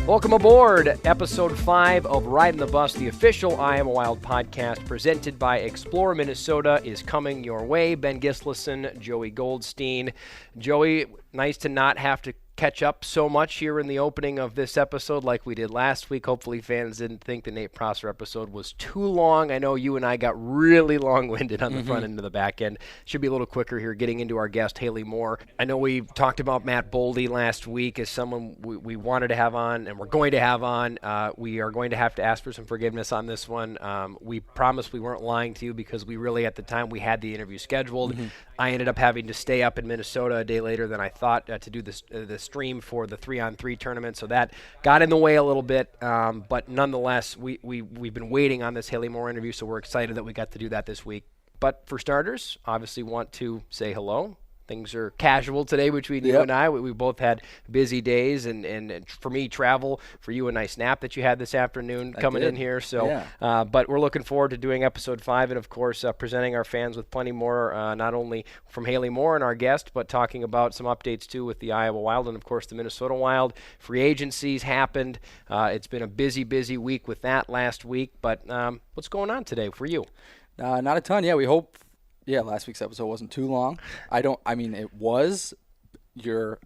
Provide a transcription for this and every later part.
Welcome aboard episode 5 of Ridin the Bus, the official Iowa Wild podcast presented by Explore Minnesota is coming your way. Ben Gislason, Joey Goldstein. Joey, nice to not have to catch up so much here in the opening of this episode like we did last week. Hopefully fans didn't think the Nate Prosser episode was too long. I know you and I got really long-winded on the front end and the back end. Should be a little quicker here getting into our guest, Hayley Moore. I know we talked about Matt Boldy last week as someone we wanted to have on and we're going to have on. We are going to have to ask for some forgiveness on this one. We promised we weren't lying to you because we really, at the time, we had the interview scheduled. I ended up having to stay up in Minnesota a day later than I thought to do the stream for the 3-on-3 tournament, so that got in the way a little bit. But nonetheless, we've been waiting on this Hayley Moore interview, so we're excited that we got to do that this week. But for starters, obviously want to say hello. Things are casual today between you and I. We both had busy days, and for me, travel. For you, a nice nap that you had this afternoon coming in here. So, but we're looking forward to doing episode 5, and of course, presenting our fans with plenty more, not only from Hayley Moore and our guest, but talking about some updates too with the Iowa Wild and of course the Minnesota Wild. Free agencies happened. It's been a busy week with that last week. But what's going on today for you? Not a ton. Yeah, we hope. Yeah, last week's episode wasn't too long. It was your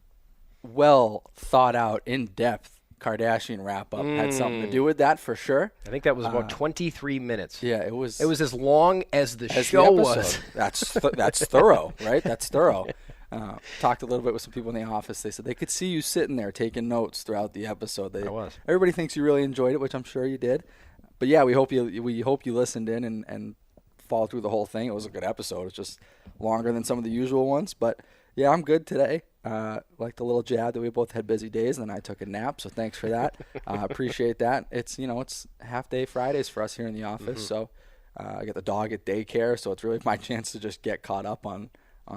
well thought out, in-depth Kardashian wrap-up had something to do with that for sure. I think that was about 23 minutes. Yeah, it was as long as the show was. That's thorough, right? That's thorough. Talked a little bit with some people in the office. They said they could see you sitting there taking notes throughout the episode. Everybody thinks you really enjoyed it, which I'm sure you did. But yeah, we hope you listened in and followed through the whole thing. It was a good episode. It's just longer than some of the usual ones. But yeah, I'm good today. Like the little jab that we both had busy days, and then I took a nap. So thanks for that. Appreciate that. It's half day Fridays for us here in the office. So I get the dog at daycare, so it's really my chance to just get caught up on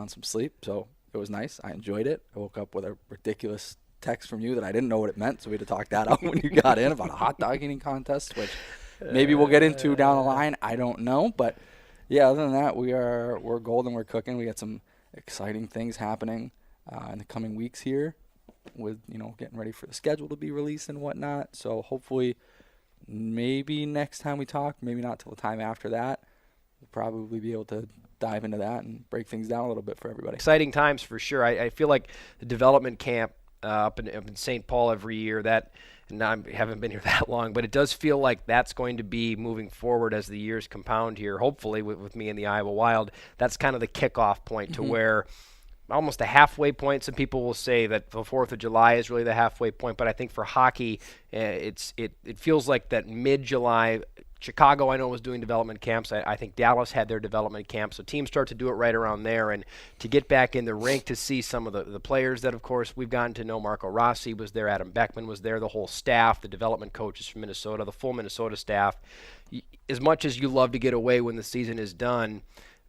some sleep. So it was nice. I enjoyed it. I woke up with a ridiculous text from you that I didn't know what it meant, so we had to talk that out when you got in about a hot dog eating contest, which maybe we'll get into down the line. I don't know, but yeah, other than that, we're golden. We're cooking. We got some exciting things happening in the coming weeks here with, getting ready for the schedule to be released and whatnot. So hopefully maybe next time we talk, maybe not till the time after that, we'll probably be able to dive into that and break things down a little bit for everybody. Exciting times for sure. I feel like the development camp up in St. Paul every year, and I haven't been here that long, but it does feel like that's going to be moving forward as the years compound here, hopefully with me in the Iowa Wild. That's kind of the kickoff point to where almost a halfway point. Some people will say that the 4th of July is really the halfway point, but I think for hockey, it feels like that mid-July. Chicago, I know, was doing development camps. I think Dallas had their development camps. So teams start to do it right around there. And to get back in the rink to see some of the players that, of course, we've gotten to know. Marco Rossi was there. Adam Bachman was there. The whole staff, the development coaches from Minnesota, the full Minnesota staff. As much as you love to get away when the season is done,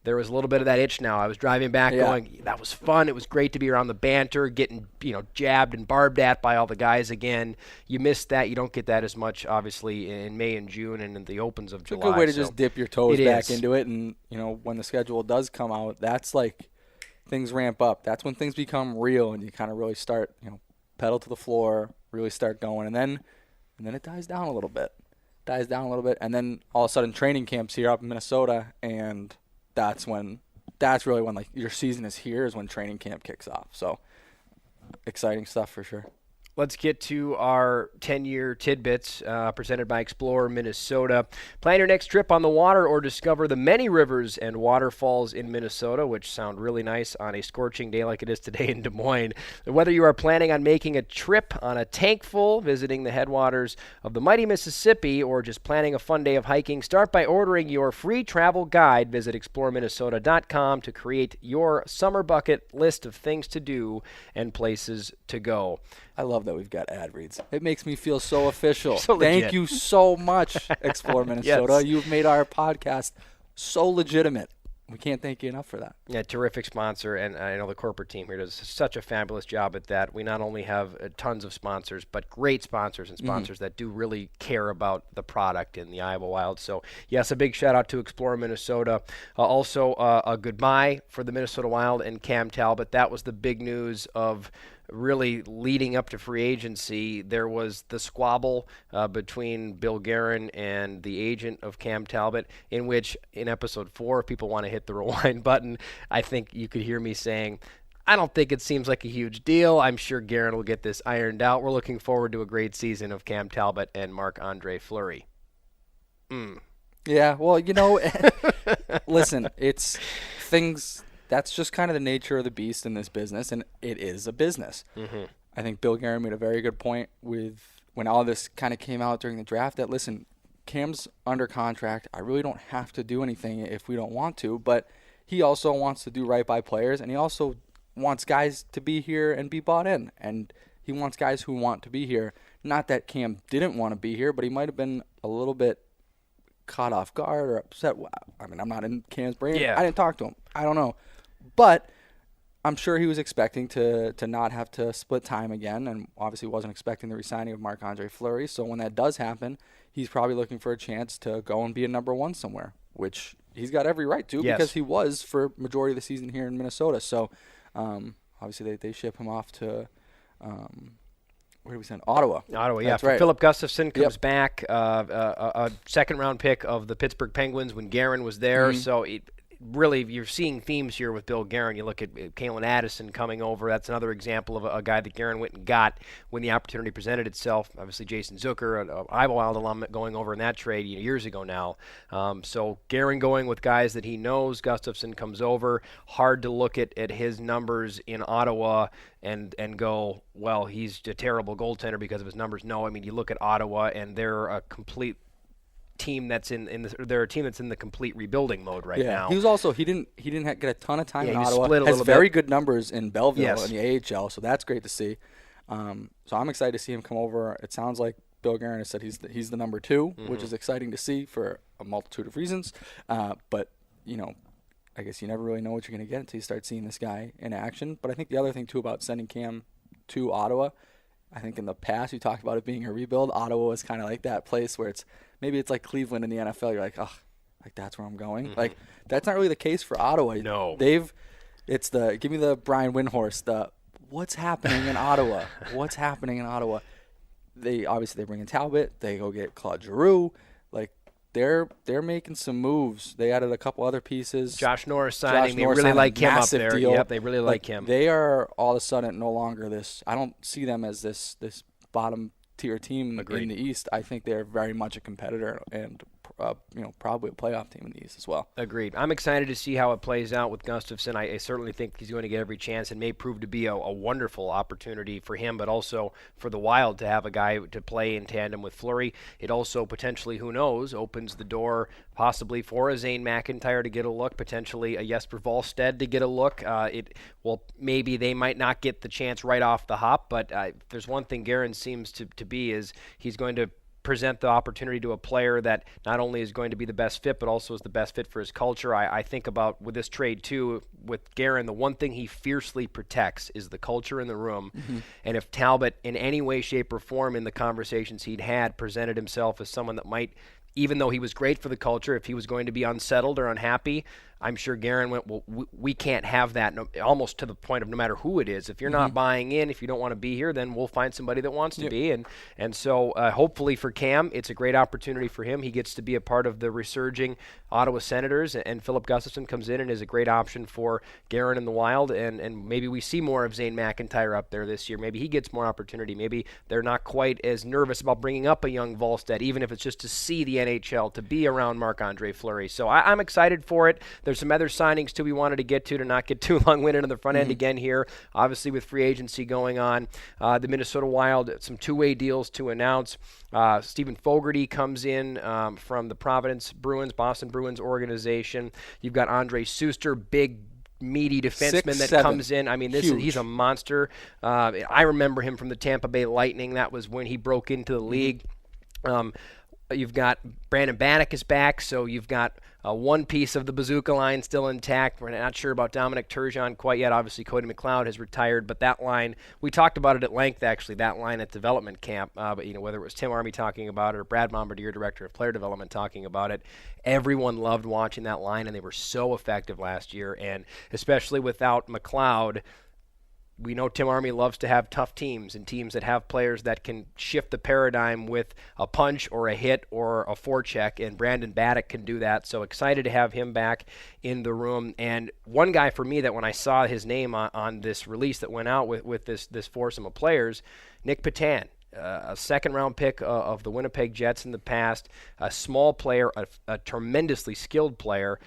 there was a little bit of that itch now. I was driving back going, that was fun. It was great to be around the banter, getting jabbed and barbed at by all the guys again. You miss that. You don't get that as much, obviously, in May and June and in the opens of July. It's a good way to just dip your toes back into it. And, when the schedule does come out, that's like things ramp up. That's when things become real and you kind of really start, pedal to the floor, really start going. And then it dies down a little bit. And then all of a sudden training camps here up in Minnesota, and that's really when like your season is here, is when training camp kicks off. So exciting stuff for sure. Let's get to our 10-year tidbits presented by Explore Minnesota. Plan your next trip on the water or discover the many rivers and waterfalls in Minnesota, which sound really nice on a scorching day like it is today in Des Moines. Whether you are planning on making a trip on a tank full, visiting the headwaters of the mighty Mississippi, or just planning a fun day of hiking, start by ordering your free travel guide. Visit exploreminnesota.com to create your summer bucket list of things to do and places to go. I love that we've got ad reads. It makes me feel so official. So Thank you so much, Explore Minnesota. Yes. You've made our podcast so legitimate. We can't thank you enough for that. Yeah, terrific sponsor, and I know the corporate team here does such a fabulous job at that. We not only have tons of sponsors, but great sponsors and sponsors that do really care about the product in the Iowa Wild. So, yes, a big shout-out to Explore Minnesota. Also, a goodbye for the Minnesota Wild and Cam Talbot. That was the big news of really leading up to free agency, there was the squabble between Bill Guerin and the agent of Cam Talbot, in which in episode 4, if people want to hit the rewind button, I think you could hear me saying, I don't think it seems like a huge deal. I'm sure Guerin will get this ironed out. We're looking forward to a great season of Cam Talbot and Marc-Andre Fleury. Yeah, well, listen, it's things, that's just kind of the nature of the beast in this business, and it is a business. Mm-hmm. I think Bill Guerin made a very good point with when all this kind of came out during the draft that, listen, Cam's under contract. I really don't have to do anything if we don't want to, but he also wants to do right by players, and he also wants guys to be here and be bought in, and he wants guys who want to be here. Not that Cam didn't want to be here, but he might have been a little bit caught off guard or upset. I mean, I'm not in Cam's brain. Yeah. I didn't talk to him. I don't know. But I'm sure he was expecting to not have to split time again, and obviously wasn't expecting the re-signing of Marc-Andre Fleury. So when that does happen, he's probably looking for a chance to go and be a number one somewhere, which he's got every right to because he was for majority of the season here in Minnesota. So obviously they ship him off to where did we send? Ottawa. Ottawa, yeah. That's right. Philip Gustafson comes back, a second-round pick of the Pittsburgh Penguins when Guerin was there. Mm-hmm. So really, you're seeing themes here with Bill Guerin. You look at Kalen Addison coming over. That's another example of a guy that Guerin went and got when the opportunity presented itself. Obviously, Jason Zucker, an Iowa Wild alum, going over in that trade years ago now. So Guerin going with guys that he knows. Gustafson comes over. Hard to look at his numbers in Ottawa and go, well, he's a terrible goaltender because of his numbers. No, I mean, you look at Ottawa, and they're a complete team that's they're a team that's in the complete rebuilding mode right now. He was also he didn't get a ton of time in Ottawa. Split has very good numbers in Belleville in the AHL, so that's great to see. So I'm excited to see him come over. It sounds like Bill Guerin has said he's the number 2, mm-hmm. which is exciting to see for a multitude of reasons. But I guess you never really know what you're going to get until you start seeing this guy in action. But I think the other thing too about sending Cam to Ottawa, I think in the past you talked about it being a rebuild. Ottawa was kind of like that place where maybe it's like Cleveland in the NFL. You're like, oh, like that's where I'm going. Mm-hmm. Like that's not really the case for Ottawa. No, it's the give me the Brian Windhorst. What's happening in Ottawa? What's happening in Ottawa? They bring in Talbot. They go get Claude Giroux. Like they're making some moves. They added a couple other pieces. Josh Norris signing. They really like him up there. Deal. Yep, they really like him. They are all of a sudden no longer this. I don't see them as this bottom tier team in the East. I think they're very much a competitor and probably a playoff team in the East as well. Agreed. I'm excited to see how it plays out with Gustafson. I certainly think he's going to get every chance and may prove to be a wonderful opportunity for him, but also for the Wild to have a guy to play in tandem with Fleury. It also potentially, who knows, opens the door possibly for a Zane McIntyre to get a look, potentially a Jesper Wallstedt to get a look. Maybe they might not get the chance right off the hop, but there's one thing Guerin seems to be is he's going to present the opportunity to a player that not only is going to be the best fit, but also is the best fit for his culture. I think about with this trade too, with Guerin, the one thing he fiercely protects is the culture in the room. Mm-hmm. And if Talbot in any way, shape, or form in the conversations he'd had presented himself as someone that might, even though he was great for the culture, if he was going to be unsettled or unhappy, I'm sure Guerin went, well, we can't have that, almost to the point of no matter who it is. If you're not buying in, if you don't want to be here, then we'll find somebody that wants to be. And so hopefully for Cam, it's a great opportunity for him. He gets to be a part of the resurging Ottawa Senators, and Philip Gustafson comes in and is a great option for Guerin and the Wild. And maybe we see more of Zane McIntyre up there this year. Maybe he gets more opportunity. Maybe they're not quite as nervous about bringing up a young Wallstedt, even if it's just to see the NHL, to be around Marc-Andre Fleury. So I'm excited for it. There's some other signings, too, we wanted to get to not get too long-winded on the front end again here. Obviously, with free agency going on, the Minnesota Wild, some two-way deals to announce. Stephen Fogerty comes in from the Boston Bruins organization. You've got Andre Suster, big, meaty defenseman that comes in. I mean, he's a monster. I remember him from the Tampa Bay Lightning. That was when he broke into the league. You've got Brandon Bannock is back, so you've got one piece of the bazooka line still intact. We're not sure about Dominic Turgeon quite yet. Obviously, Cody McLeod has retired, but that line, we talked about it at length, actually, that line at development camp. But whether it was Tim Army talking about it or Brad Bombardier, director of player development, talking about it, everyone loved watching that line, and they were so effective last year. And especially without McLeod, we know Tim Army loves to have tough teams and teams that have players that can shift the paradigm with a punch or a hit or a forecheck, and Brandon Baddock can do that. So excited to have him back in the room. And one guy for me that when I saw his name on this release that went out with this foursome of players, Nick Patan. A second-round pick of the Winnipeg Jets in the past, a small player, a tremendously skilled player.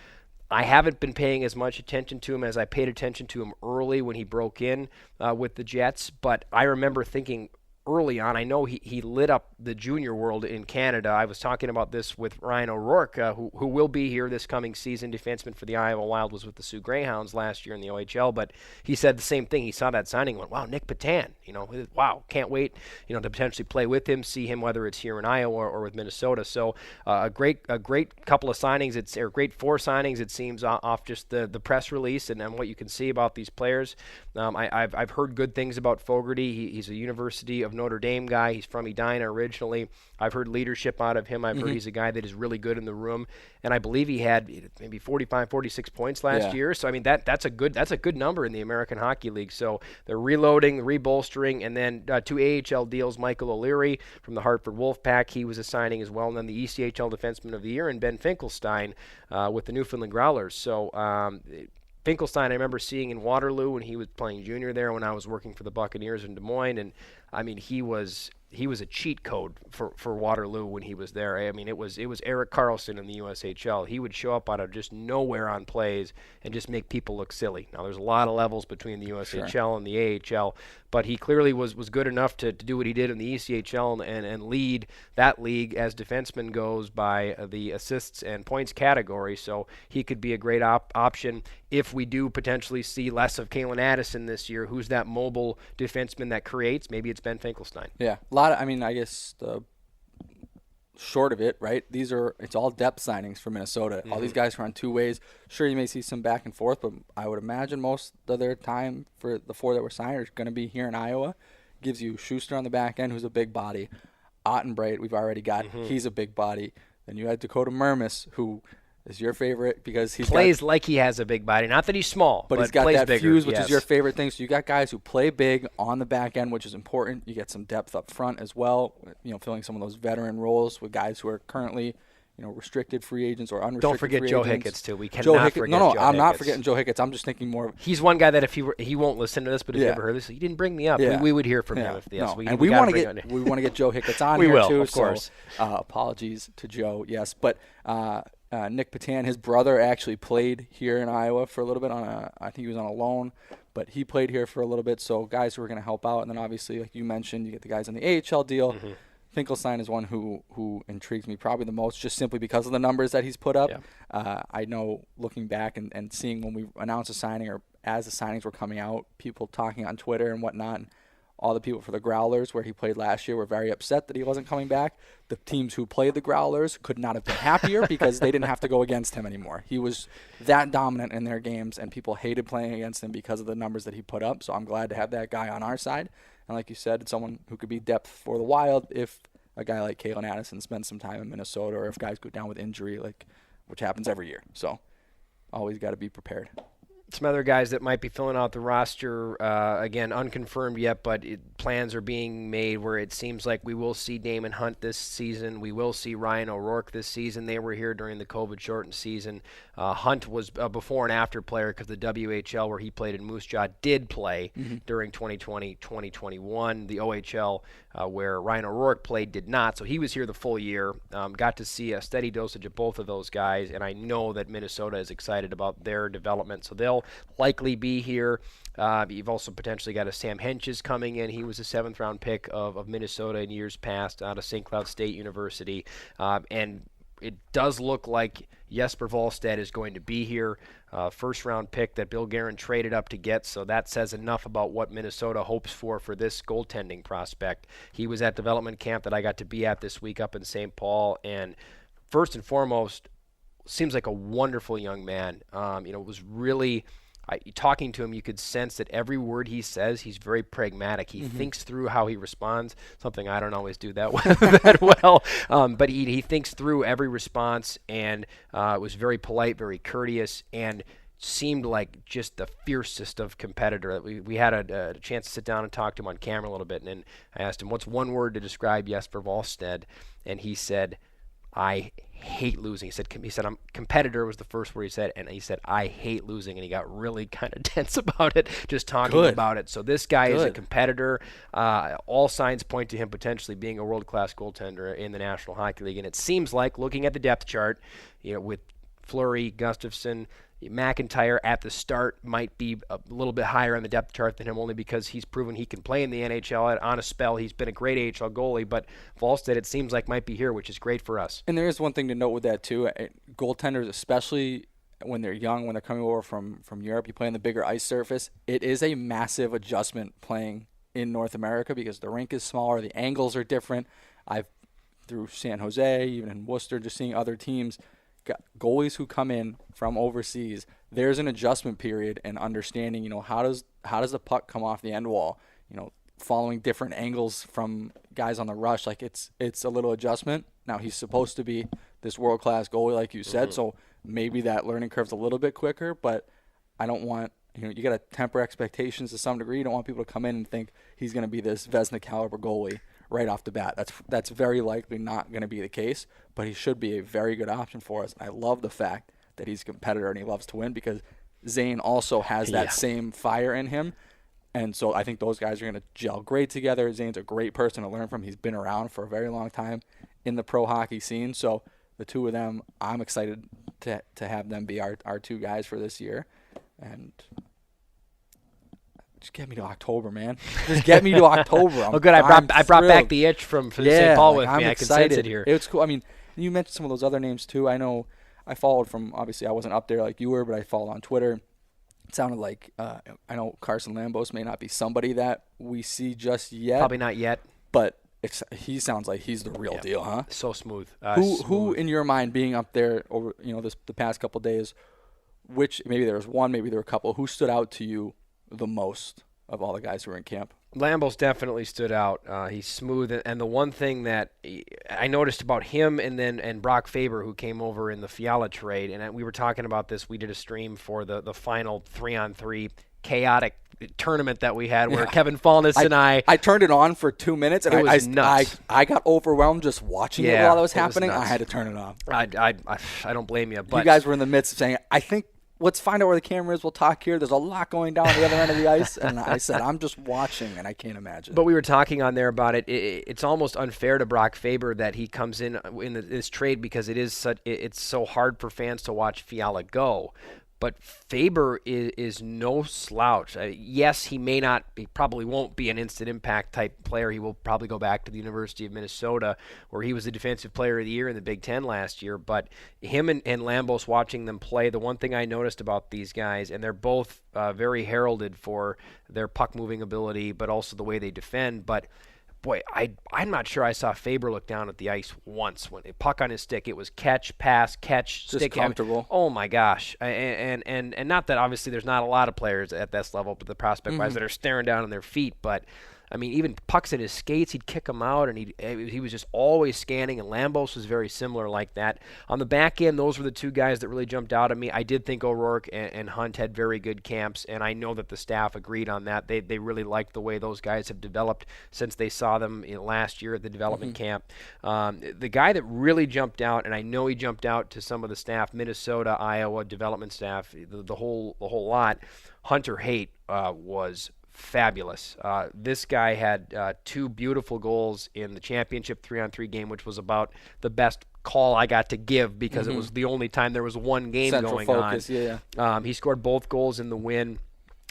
I haven't been paying as much attention to him as I paid attention to him early when he broke in with the Jets, but I remember thinking early on, I know he lit up the junior world in Canada. I was talking about this with Ryan O'Rourke, who will be here this coming season. Defenseman for the Iowa Wild, was with the Sioux Greyhounds last year in the OHL, but he said the same thing. He saw that signing and went, wow, Nick Patan, wow, can't wait, to potentially play with him, see him whether it's here in Iowa or with Minnesota. So a great couple of signings, or great 4 signings, it seems, off just the press release and what you can see about these players. I've heard good things about Fogerty. He's a University of Notre Dame guy. He's from Edina originally. I've heard leadership out of him. I've heard he's a guy that is really good in the room, and I believe he had maybe 45, 46 points last year. So I mean that's a good number in the American Hockey League. So they're reloading, rebolstering, and then 2 AHL deals. Michael O'Leary from the Hartford Wolfpack, he was a signing as well, and then the ECHL Defenseman of the Year, and Ben Finkelstein with the Newfoundland Growlers. So Finkelstein I remember seeing in Waterloo when he was playing junior there when I was working for the Buccaneers in Des Moines, and I mean he was a cheat code for Waterloo when he was there. I mean it was Eric Carlson in the USHL. He would show up out of just nowhere on plays and just make people look silly. Now there's a lot of levels between the USHL and the AHL, but he clearly was good enough to do what he did in the ECHL and lead that league as defenseman goes by the assists and points category. So he could be a great option if we do potentially see less of Kalen Addison this year. Who's that mobile defenseman that creates? Maybe it's Ben Finkelstein. Yeah, I guess the short of it, right? It's all depth signings for Minnesota. All these guys are on 2 ways. Sure, you may see some back and forth, but I would imagine most of their time for the 4 that were signed are going to be here in Iowa. Gives you Schuster on the back end, who's a big body. Ottenbreit, we've already got. He's a big body. Then you had Dakota Mermis, who is your favorite because he plays like he has a big body. Not that he's small, but he's got plays that bigger, fuse, which is your favorite thing. So you got guys who play big on the back end, which is important. You get some depth up front as well, filling some of those veteran roles with guys who are currently, restricted free agents or unrestricted. Don't forget free Joe agents. Hicketts too. We cannot forget Joe Hicketts. I'm not forgetting Joe Hicketts. I'm just thinking more. He's one guy that if he won't listen to this, but if you ever heard this, he didn't bring me up. We would hear from him if yes. No. We want to get Joe Hicketts on here too. Of course. So, apologies to Joe. Yes, but. Nick Patan, his brother, actually played here in Iowa for a little bit I think he was on a loan, but he played here for a little bit. So guys who are going to help out, and then obviously, like you mentioned, you get the guys on the AHL deal. Finkelstein is one who intrigues me probably the most, just simply because of the numbers that he's put up. I know looking back and seeing when we announced a signing or as the signings were coming out, people talking on Twitter and whatnot. And all the people for the Growlers, where he played last year, were very upset that he wasn't coming back. The teams who played the Growlers could not have been happier because they didn't have to go against him anymore. He was that dominant in their games, and people hated playing against him because of the numbers that he put up. So I'm glad to have that guy on our side. And like you said, it's someone who could be depth for the Wild if a guy like Kalen Addison spends some time in Minnesota, or if guys go down with injury, which happens every year. So always got to be prepared. Some other guys that might be filling out the roster, again, unconfirmed yet, but plans are being made where it seems like we will see Damon Hunt this season. We will see Ryan O'Rourke this season. They were here during the COVID-shortened season. Hunt was a before and after player because the WHL, where he played in Moose Jaw, did play during 2020, 2021. The OHL, where Ryan O'Rourke played, did not. So he was here the full year. Got to see a steady dosage of both of those guys, and I know that Minnesota is excited about their development. So they'll likely be here. You've also potentially got a Sam Henches coming in. He was a 7th-round pick of Minnesota in years past out of St. Cloud State University. And it does look like Jesper Wallstedt is going to be here. First-round pick that Bill Guerin traded up to get, so that says enough about what Minnesota hopes for this goaltending prospect. He was at development camp that I got to be at this week up in St. Paul, and first and foremost, seems like a wonderful young man. Was really talking to him, you could sense that every word he says, he's very pragmatic. He thinks through how he responds, something I don't always do that well. But he thinks through every response, and was very polite, very courteous, and seemed like just the fiercest of competitor. We had a chance to sit down and talk to him on camera a little bit, and then I asked him, what's one word to describe Jesper Wallstedt? And he said, I hate losing. He said, I'm competitor was the first word he said, and he said, I hate losing, and he got really kind of tense about it, just talking about it. So this guy is a competitor. All signs point to him potentially being a world-class goaltender in the National Hockey League, and it seems like, looking at the depth chart, with Fleury, Gustafsson, McIntyre at the start might be a little bit higher on the depth chart than him, only because he's proven he can play in the NHL. On a spell, he's been a great AHL goalie, but Wallstedt, it seems like, might be here, which is great for us. And there is one thing to note with that, too. Goaltenders, especially when they're young, when they're coming over from Europe, you play on the bigger ice surface. It is a massive adjustment playing in North America because the rink is smaller, the angles are different. Through San Jose, even in Worcester, just seeing other teams, goalies who come in from overseas, there's an adjustment period and understanding, how does the puck come off the end wall, following different angles from guys on the rush. Like it's a little adjustment. Now he's supposed to be this world-class goalie, like you said, so maybe that learning curve's a little bit quicker, but I don't want, you got to temper expectations to some degree. You don't want people to come in and think he's going to be this Vezina caliber goalie right off the bat. That's very likely not going to be the case, but he should be a very good option for us. I love the fact that he's a competitor and he loves to win, because Zane also has that same fire in him, and so I think those guys are going to gel great together. Zane's a great person to learn from. He's been around for a very long time in the pro hockey scene, so the two of them, I'm excited to have them be our two guys for this year. And just get me to October, man. Just get me to October. Good. I brought back the itch from St. Paul with me. I can sense it here. It's cool. I mean, you mentioned some of those other names too. I know I followed from, obviously I wasn't up there like you were, but I followed on Twitter. It sounded like, I know Carson Lambos may not be somebody that we see just yet. Probably not yet. But he sounds like he's the real deal, huh? So smooth. Who in your mind, being up there over the past couple of days, which maybe there was one, maybe there were a couple, who stood out to you the most of all the guys who were in camp? Lambos definitely stood out. He's smooth, and the one thing that I noticed about him and Brock Faber, who came over in the Fiala trade, and we were talking about this. We did a stream for the final 3-on-3 chaotic tournament that we had, where Kevin Fallness and I turned it on for 2 minutes, and it was nuts. I got overwhelmed just watching it while it was happening. I had to turn it off. I don't blame you. But you guys were in the midst of saying, I think, let's find out where the camera is. We'll talk here. There's a lot going down the other end of the ice. And I said, I'm just watching, and I can't imagine. But we were talking on there about it. It's almost unfair to Brock Faber that he comes in this trade, because it's so hard for fans to watch Fiala go. But Faber is no slouch. Yes, he probably won't be an instant impact type player. He will probably go back to the University of Minnesota, where he was the defensive player of the year in the Big Ten last year. But him and Lambos, watching them play, the one thing I noticed about these guys, and they're both very heralded for their puck moving ability, but also the way they defend. But boy, I'm not sure I saw Faber look down at the ice once. When a puck on his stick, it was catch, pass, catch, just stick. Comfortable. Oh my gosh! And not that obviously there's not a lot of players at this level, but the prospect-wise that are staring down on their feet. But I mean, even pucks in his skates, he'd kick them out, and he was just always scanning, and Lambos was very similar like that. On the back end, those were the two guys that really jumped out at me. I did think O'Rourke and Hunt had very good camps, and I know that the staff agreed on that. They really liked the way those guys have developed since they saw them last year at the development camp. The guy that really jumped out, and I know he jumped out to some of the staff, Minnesota, Iowa development staff, the whole lot, Hunter Haight was fabulous. This guy had two beautiful goals in the championship 3-on-3 game, which was about the best call I got to give, because it was the only time there was one game Central going focus, on. He scored both goals in the win.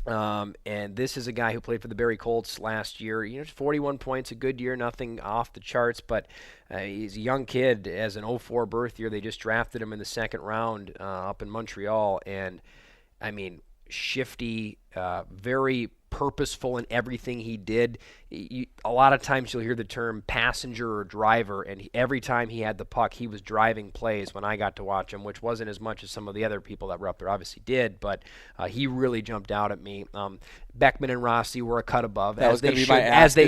And this is a guy who played for the Barrie Colts last year. 41 points, a good year, nothing off the charts, but he's a young kid. As an 04 birth year, they just drafted him in the second round up in Montreal. And, I mean, shifty, very purposeful in everything he did. A lot of times you'll hear the term passenger or driver, and every time he had the puck, he was driving plays when I got to watch him, which wasn't as much as some of the other people that were up there obviously did, but he really jumped out at me. Bachman and Rossi were a cut above, as they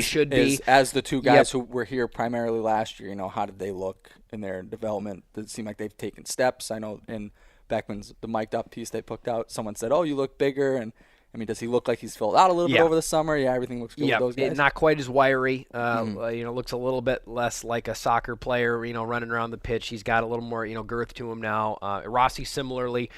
should be. As the two guys who were here primarily last year, how did they look in their development? Did it seem like they've taken steps? I know in Bachman's the mic'd up piece they put out, someone said, "Oh, you look bigger," and I mean, does he look like he's filled out a little bit over the summer? Yeah, everything looks good with those guys. Not quite as wiry. Looks a little bit less like a soccer player, running around the pitch. He's got a little more, girth to him now. Rossi similarly,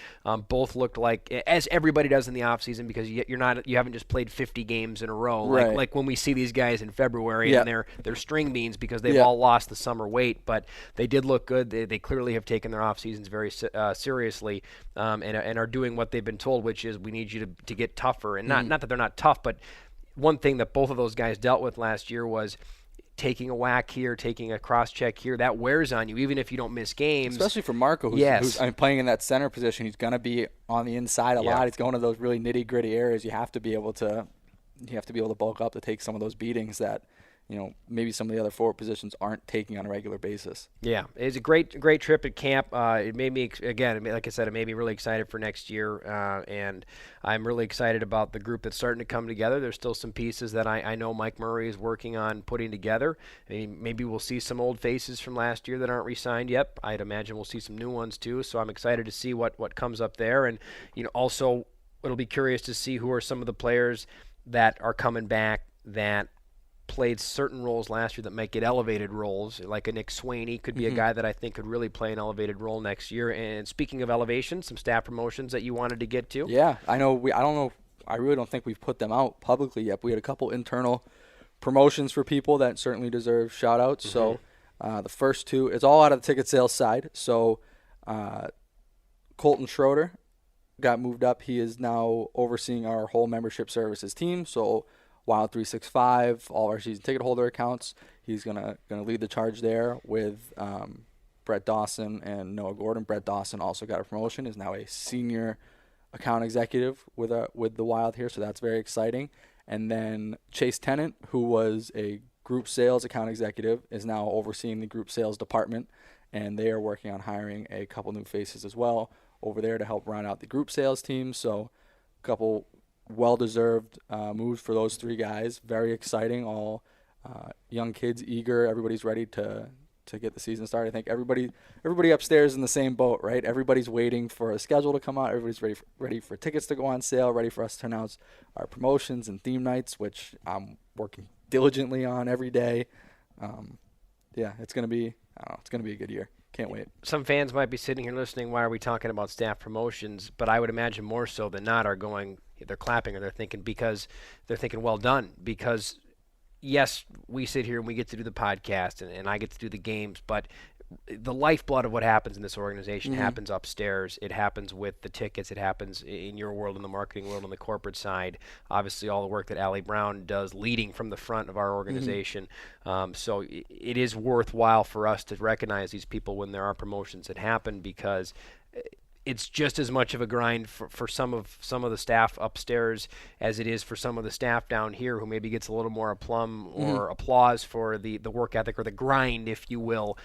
both looked like, as everybody does in the offseason, because you haven't just played 50 games in a row. Right. Like when we see these guys in February and they're string beans because they've all lost the summer weight, but they did look good. They clearly have taken their off seasons very seriously, and are doing what they've been told, which is we need you to get tougher. And not that they're not tough, but one thing that both of those guys dealt with last year was taking a whack here, taking a cross check here. That wears on you, even if you don't miss games. Especially for Marco, who's playing in that center position. He's going to be on the inside a lot. He's going to those really nitty gritty areas. You have to be able to bulk up to take some of those beatings that maybe some of the other forward positions aren't taking on a regular basis. Yeah, it was a great trip at camp. It made me, again, like I said, it made me really excited for next year, and I'm really excited about the group that's starting to come together. There's still some pieces that I know Mike Murray is working on putting together. I mean, maybe we'll see some old faces from last year that aren't re-signed yet. I'd imagine we'll see some new ones too, so I'm excited to see what comes up there. And also it'll be curious to see who are some of the players that are coming back that played certain roles last year that might get elevated roles, like a Nick Swaney could be a guy that I think could really play an elevated role next year. And speaking of elevation, some staff promotions that you wanted to get to. Yeah, I really don't think we've put them out publicly yet. We had a couple internal promotions for people that certainly deserve shout outs. So the first two, it's all out of the ticket sales side. So Colton Schroeder got moved up. He is now overseeing our whole membership services team. So Wild 365, all our season ticket holder accounts. He's gonna lead the charge there with Brett Dawson and Noah Gordon. Brett Dawson also got a promotion, is now a senior account executive with the Wild here, so that's very exciting. And then Chase Tennant, who was a group sales account executive, is now overseeing the group sales department, and they are working on hiring a couple new faces as well over there to help round out the group sales team. So a couple well-deserved moves for those three guys. Very exciting. All young kids, eager. Everybody's ready to get the season started. I think everybody upstairs is in the same boat, right? Everybody's waiting for a schedule to come out. Everybody's ready for tickets to go on sale, ready for us to announce our promotions and theme nights, which I'm working diligently on every day. It's gonna be a good year. Can't wait. Some fans might be sitting here listening, why are we talking about staff promotions? But I would imagine more so than not they're clapping or they're thinking well done. Because, yes, we sit here and we get to do the podcast and I get to do the games, but the lifeblood of what happens in this organization happens upstairs. It happens with the tickets. It happens in your world, in the marketing world, on the corporate side. Obviously, all the work that Allie Brown does leading from the front of our organization. So it is worthwhile for us to recognize these people when there are promotions that happen, because it's just as much of a grind for some of the staff upstairs as it is for some of the staff down here, who maybe gets a little more aplomb or applause for the work ethic or the grind, if you will,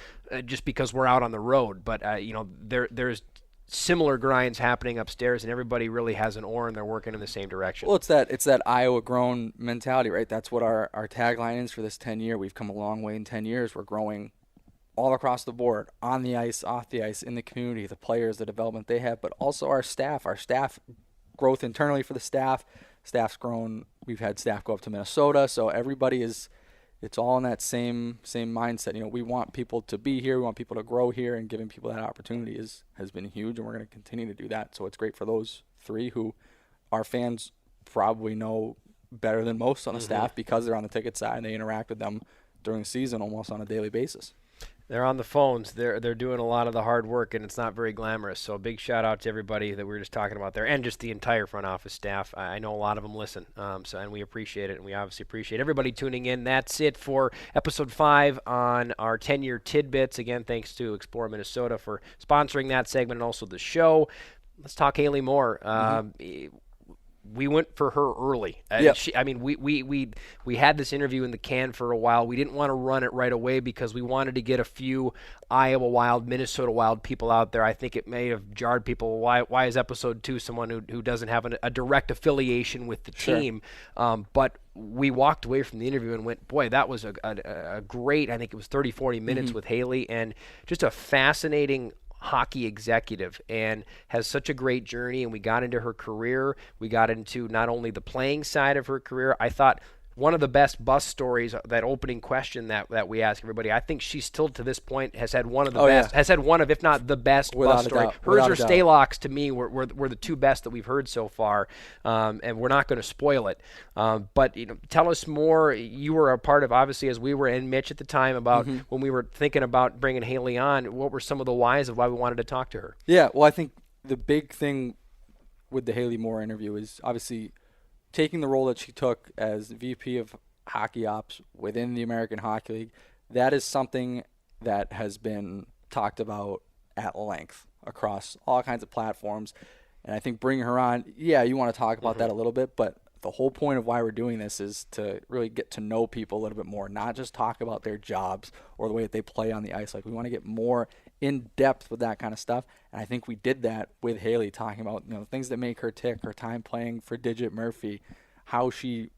just because we're out on the road. But there's similar grinds happening upstairs, and everybody really has an oar and they're working in the same direction. Well, it's that Iowa grown mentality, right? That's what our tagline is for this 10-year. We've come a long way in 10 years. We're growing all across the board, on the ice, off the ice, in the community, the players, the development they have, but also our staff growth internally for the staff's grown. We've had staff go up to Minnesota, so everybody it's all in that same mindset. We want people to be here, we want people to grow here, and giving people that opportunity has been huge, and we're going to continue to do that. So it's great for those three who our fans probably know better than most on the staff, because they're on the ticket side and they interact with them during the season almost on a daily basis. They're on the phones. They're doing a lot of the hard work, and it's not very glamorous. So a big shout out to everybody that we were just talking about there, and just the entire front office staff. I know a lot of them listen, and we appreciate it, and we obviously appreciate everybody tuning in. That's it for episode 5 on our 10-year tidbits. Again, thanks to Explore Minnesota for sponsoring that segment and also the show. Let's talk Hayley Moore. We went for her early. We had this interview in the can for a while. We didn't want to run it right away because we wanted to get a few Iowa Wild, Minnesota Wild people out there. I think it may have jarred people. Why is episode 2 someone who doesn't have a direct affiliation with the team? But we walked away from the interview and went, boy, that was a great, I think it was 30, 40 minutes with Hayley, and just a fascinating, hockey executive and has such a great journey. And we got into her career. We got into not only the playing side of her career. I thought one of the best bus stories, that opening question that we ask everybody, I think she still to this point has had one of the best, has had one of, if not the best, bus story. Hers or Stalock's to me were the two best that we've heard so far, and we're not going to spoil it. But tell us more. You were a part of, obviously, as we were in Mitch at the time, about when we were thinking about bringing Hayley on, what were some of the whys of why we wanted to talk to her? Yeah, well, I think the big thing with the Hayley Moore interview is obviously taking the role that she took as VP of Hockey Ops within the American Hockey League. That is something that has been talked about at length across all kinds of platforms. And I think bringing her on, you want to talk about that a little bit, but the whole point of why we're doing this is to really get to know people a little bit more, not just talk about their jobs or the way that they play on the ice. Like, we want to get more in depth with that kind of stuff. And I think we did that with Hayley, talking about things that make her tick, her time playing for Digit Murphy, how she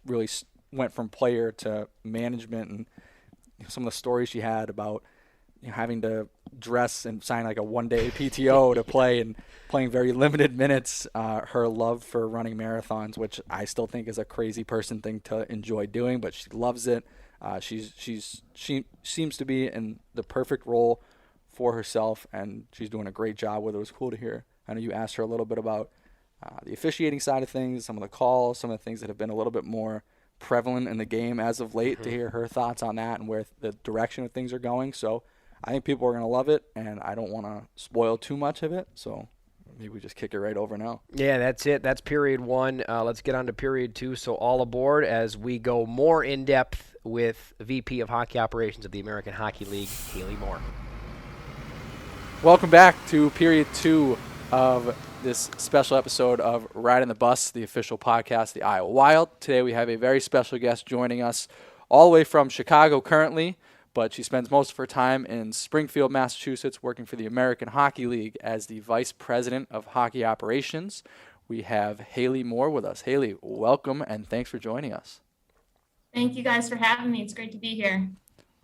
really went from player to management, and some of the stories she had about having to dress and sign like a one-day PTO to play and playing very limited minutes. Her love for running marathons, which I still think is a crazy person thing to enjoy doing, but she loves it. She seems to be in the perfect role for herself, and she's doing a great job with it. It was cool to hear. I know you asked her a little bit about the officiating side of things, some of the calls, some of the things that have been a little bit more prevalent in the game as of late, to hear her thoughts on that and where the direction of things are going. So I think people are going to love it, and I don't want to spoil too much of it, so maybe we just kick it right over now. Yeah, that's it. That's period one. Let's get on to period two. So all aboard as we go more in-depth with VP of Hockey Operations of the American Hockey League, Hayley Moore. Welcome back to period two of this special episode of Ridin the Bus, the official podcast of the Iowa Wild. Today we have a very special guest joining us all the way from Chicago currently, but she spends most of her time in Springfield, Massachusetts, working for the American Hockey League as the Vice President of Hockey Operations. We have Hayley Moore with us. Hayley, welcome, and thanks for joining us. Thank you guys for having me. It's great to be here.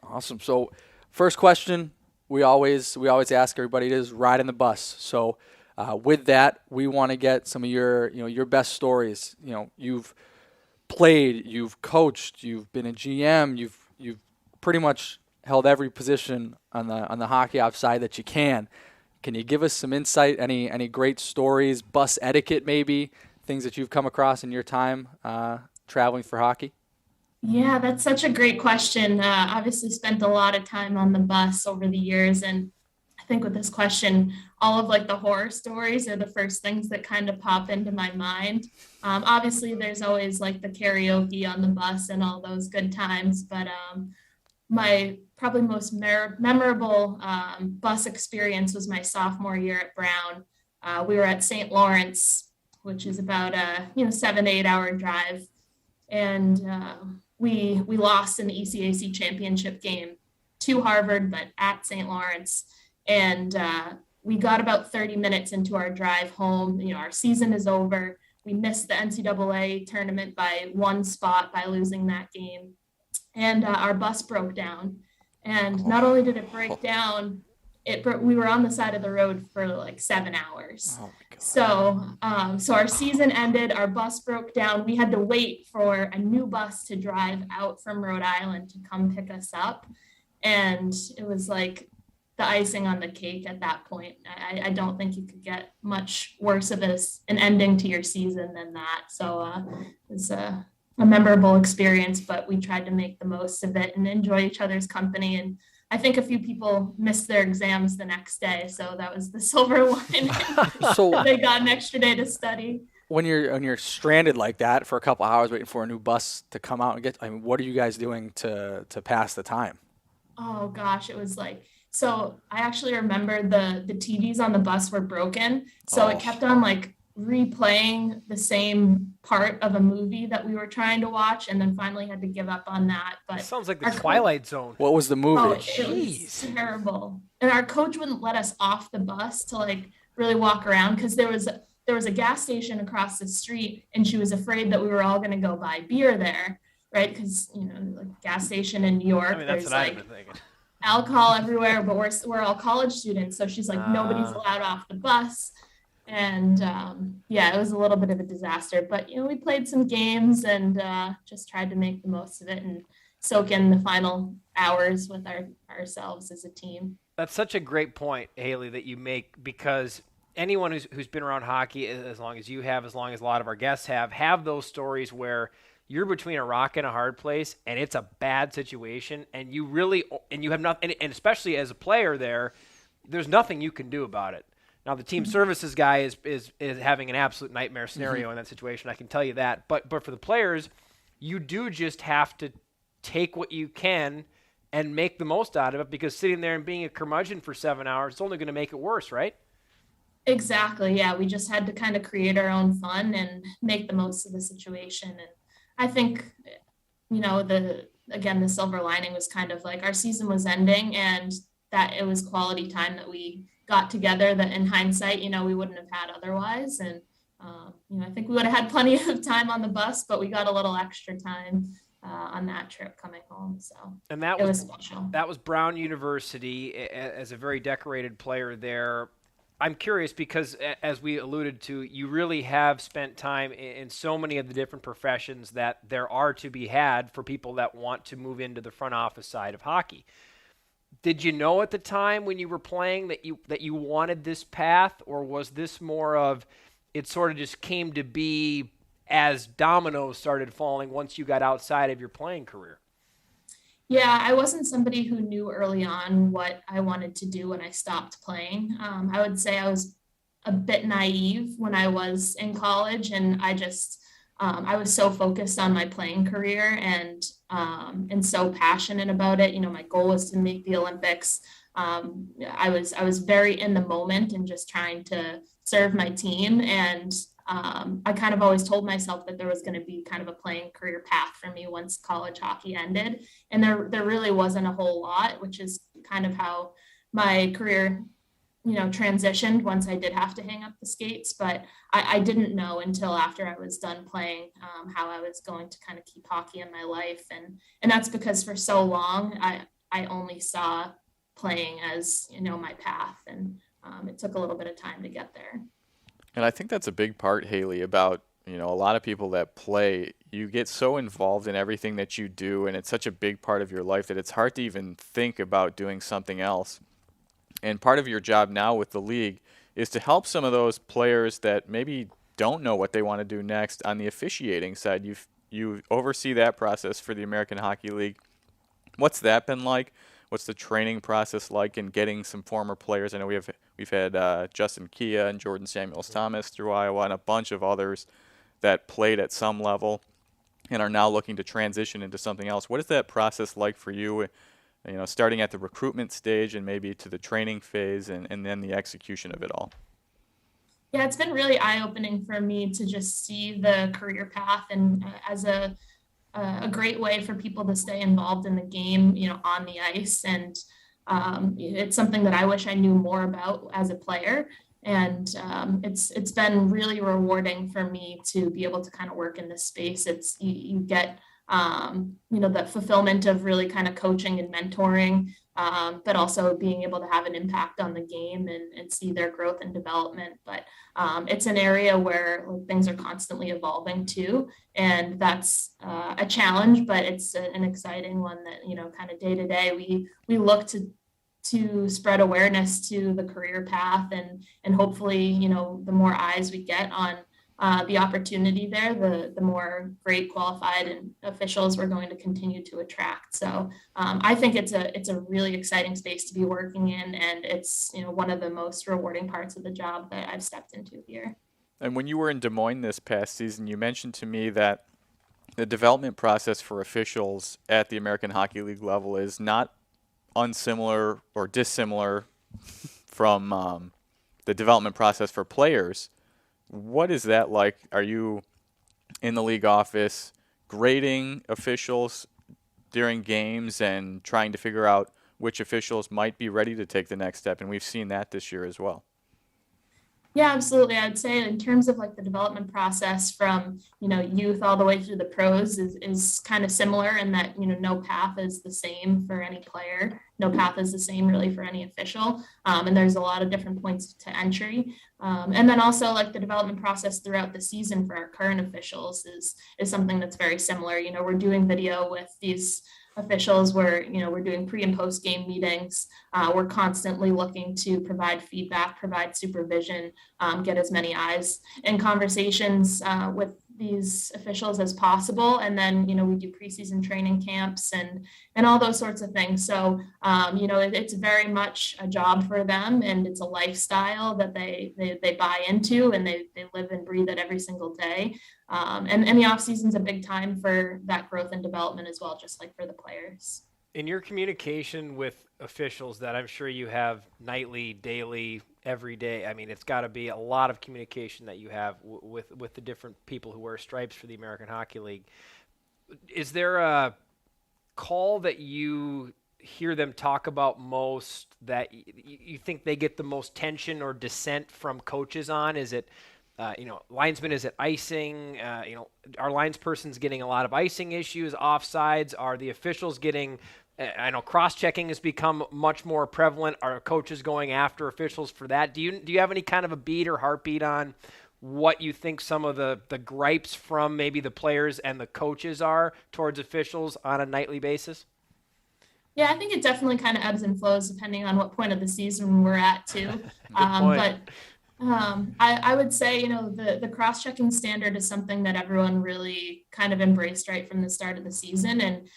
Awesome. So first question we always ask everybody is Ridin the Bus. So with that, we want to get some of your best stories. You've played, you've coached, you've been a GM, you've pretty much held every position on the hockey ops side that you can. Can you give us some insight? Any great stories, bus etiquette maybe, things that you've come across in your time traveling for hockey? Yeah, that's such a great question. Obviously spent a lot of time on the bus over the years, and I think with this question, all of the horror stories are the first things that kind of pop into my mind. Obviously there's always the karaoke on the bus and all those good times, but my probably most memorable bus experience was my sophomore year at Brown. We were at St. Lawrence, which is about a 7 to 8 hour drive, and we lost in the ECAC championship game to Harvard, but at St. Lawrence. And we got about 30 minutes into our drive home. Our season is over. We missed the NCAA tournament by one spot by losing that game. And our bus broke down. And not only did it break down, we were on the side of the road for 7 hours. Oh my God. So our season ended, our bus broke down. We had to wait for a new bus to drive out from Rhode Island to come pick us up. And it was the icing on the cake at that point. I don't think you could get much worse of an ending to your season than that. So it was a memorable experience, but we tried to make the most of it and enjoy each other's company. And I think a few people missed their exams the next day, so that was the silver lining. So they got an extra day to study. When you're stranded like that for a couple hours waiting for a new bus to come out and get, what are you guys doing to pass the time? Oh gosh, it was so I actually remember the TVs on the bus were broken, so it kept on replaying the same part of a movie that we were trying to watch, and then finally had to give up on that. But it sounds like the Twilight Zone. What was the movie? Oh, it was terrible. And our coach wouldn't let us off the bus to really walk around because there was a gas station across the street, and she was afraid that we were all going to go buy beer there, right? Because gas station in New York, that's what I've been thinking. alcohol everywhere, but we're all college students. So she's like, nobody's allowed off the bus. And yeah, it was a little bit of a disaster, but we played some games and just tried to make the most of it and soak in the final hours with ourselves as a team. That's such a great point, Hayley, that you make, because anyone who's been around hockey as long as you have, as long as a lot of our guests have those stories where you're between a rock and a hard place and it's a bad situation and you have nothing, and especially as a player there's nothing you can do about it. Now the team services guy is having an absolute nightmare scenario in that situation, I can tell you that. But for the players, you do just have to take what you can and make the most out of it, because sitting there and being a curmudgeon for 7 hours, it's only going to make it worse, right? Exactly. Yeah. We just had to kind of create our own fun and make the most of the situation. And I think, the silver lining was kind of like our season was ending and that it was quality time that we got together that in hindsight, we wouldn't have had otherwise. And, I think we would have had plenty of time on the bus, but we got a little extra time on that trip coming home. So and that it was special. That was Brown University as a very decorated player there. I'm curious because, as we alluded to, you really have spent time in so many of the different professions that there are to be had for people that want to move into the front office side of hockey. Did you know at the time when you were playing that you wanted this path, or was this more of it sort of just came to be as dominoes started falling once you got outside of your playing career? Yeah, I wasn't somebody who knew early on what I wanted to do when I stopped playing. I would say I was a bit naive when I was in college, and I was so focused on my playing career and so passionate about it. My goal was to make the Olympics. I was very in the moment and just trying to serve my team. And I kind of always told myself that there was going to be kind of a playing career path for me once college hockey ended. And there really wasn't a whole lot, which is kind of how my career, transitioned once I did have to hang up the skates. But I didn't know until after I was done playing how I was going to kind of keep hockey in my life. And that's because for so long, I only saw playing as, my path. And it took a little bit of time to get there. And I think that's a big part, Hayley, about, a lot of people that play, you get so involved in everything that you do, and it's such a big part of your life that it's hard to even think about doing something else. And part of your job now with the league is to help some of those players that maybe don't know what they want to do next on the officiating side. You oversee that process for the American Hockey League. What's that been like? What's the training process like in getting some former players? I know we've had Justin Kia and Jordan Samuels-Thomas through Iowa and a bunch of others that played at some level and are now looking to transition into something else. What is that process like for you, starting at the recruitment stage and maybe to the training phase and then the execution of it all? Yeah, it's been really eye-opening for me to just see the career path and as a great way for people to stay involved in the game, on the ice. And it's something that I wish I knew more about as a player. And it's been really rewarding for me to be able to kind of work in this space. It's you get the fulfillment of really kind of coaching and mentoring, but also being able to have an impact on the game and see their growth and development. But it's an area where things are constantly evolving too. And that's a challenge, but it's an exciting one that, kind of day to day, we look to spread awareness to the career path and hopefully, the more eyes we get on the opportunity there, the more great qualified and officials we're going to continue to attract. So I think it's a really exciting space to be working in, and it's one of the most rewarding parts of the job that I've stepped into here. And when you were in Des Moines this past season, you mentioned to me that the development process for officials at the American Hockey League level is not unsimilar or dissimilar from the development process for players. What is that like? Are you in the league office grading officials during games and trying to figure out which officials might be ready to take the next step? And we've seen that this year as well. Yeah, absolutely. I'd say in terms of like the development process from, youth all the way through the pros is kind of similar in that, no path is the same for any player. No path is the same really for any official. And there's a lot of different points to entry. And then also like the development process throughout the season for our current officials is something that's very similar. We're doing video with these officials where we're doing pre and post game meetings. We're constantly looking to provide feedback, provide supervision, get as many eyes and conversations with these officials as possible. And then we do preseason training camps and all those sorts of things. So it's very much a job for them, and it's a lifestyle that they buy into, and they live and breathe it every single day. And the off season's a big time for that growth and development as well, just like for the players. In your communication with officials that I'm sure you have nightly, daily, every day, I mean, it's got to be a lot of communication that you have with the different people who wear stripes for the American Hockey League. Is there a call that you hear them talk about most that you think they get the most tension or dissent from coaches on? Is it linesman, is it icing? Our linesperson's getting a lot of icing issues, offsides. Are the officials getting, I know cross-checking has become much more prevalent. Are coaches going after officials for that? Do you have any kind of a beat or heartbeat on what you think some of the gripes from maybe the players and the coaches are towards officials on a nightly basis? Yeah, I think it definitely kind of ebbs and flows depending on what point of the season we're at too. I would say, the cross-checking standard is something that everyone really kind of embraced right from the start of the season.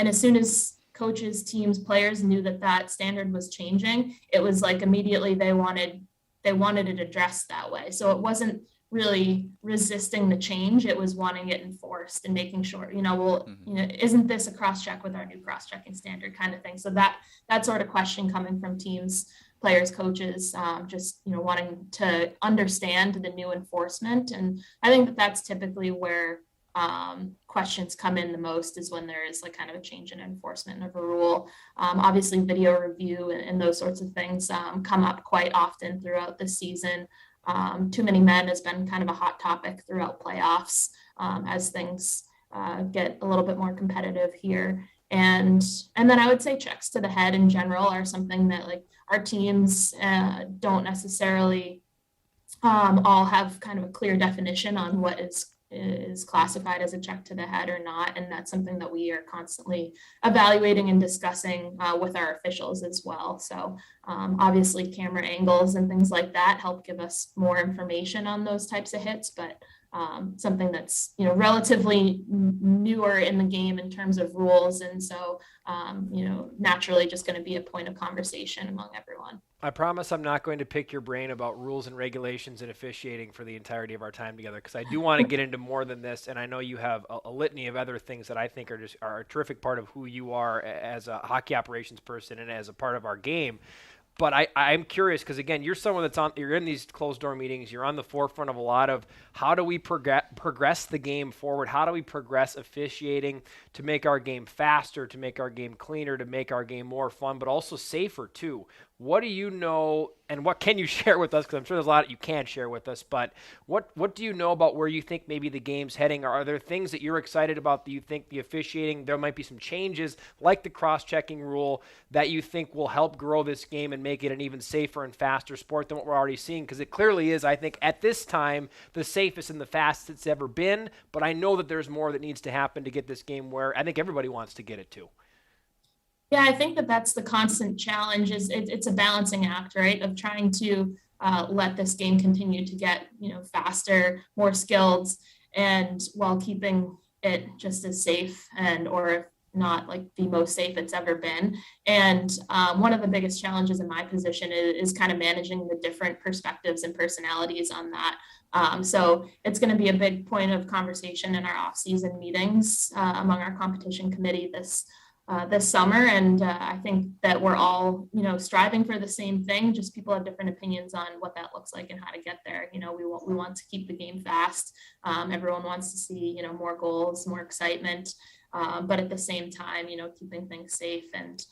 And as soon as coaches, teams, players knew that standard was changing, it was like immediately they wanted it addressed that way. So it wasn't really resisting the change. It was wanting it enforced and making sure, isn't this a cross-check with our new cross-checking standard kind of thing? So that sort of question coming from teams, players, coaches, just wanting to understand the new enforcement. And I think that's typically where questions come in the most, is when there is like kind of a change in enforcement of a rule. Obviously video review and those sorts of things come up quite often throughout the season. Too many men has been kind of a hot topic throughout playoffs as things get a little bit more competitive here. And then I would say checks to the head in general are something that like our teams don't necessarily all have kind of a clear definition on what is classified as a check to the head or not. And that's something that we are constantly evaluating and discussing with our officials as well. So obviously camera angles and things like that help give us more information on those types of hits, but something that's relatively newer in the game in terms of rules, and so naturally just going to be a point of conversation among everyone. I promise I'm not going to pick your brain about rules and regulations and officiating for the entirety of our time together, because I do want to get into more than this, and I know you have a litany of other things that I think are a terrific part of who you are as a hockey operations person and as a part of our game. But I'm curious because, again, you're someone you're in these closed-door meetings. You're on the forefront of a lot of how do we progress the game forward? How do we progress officiating to make our game faster, to make our game cleaner, to make our game more fun, but also safer too? What do you know, and what can you share with us? Because I'm sure there's a lot you can't share with us, but what do you know about where you think maybe the game's heading? Are there things that you're excited about that you think the officiating, there might be some changes like the cross-checking rule that you think will help grow this game and make it an even safer and faster sport than what we're already seeing? Because it clearly is, I think, at this time, the safest and the fastest it's ever been, but I know that there's more that needs to happen to get this game where I think everybody wants to get it to. Yeah, I think that's the constant challenge. It's a balancing act, right? Of trying to let this game continue to get, faster, more skilled, and while keeping it just as safe or if not like the most safe it's ever been. And one of the biggest challenges in my position is kind of managing the different perspectives and personalities on that. So it's going to be a big point of conversation in our off-season meetings among our competition committee this summer. And I think that we're all, striving for the same thing. Just people have different opinions on what that looks like and how to get there. We want to keep the game fast. Everyone wants to see, more goals, more excitement. But at the same time, keeping things safe. And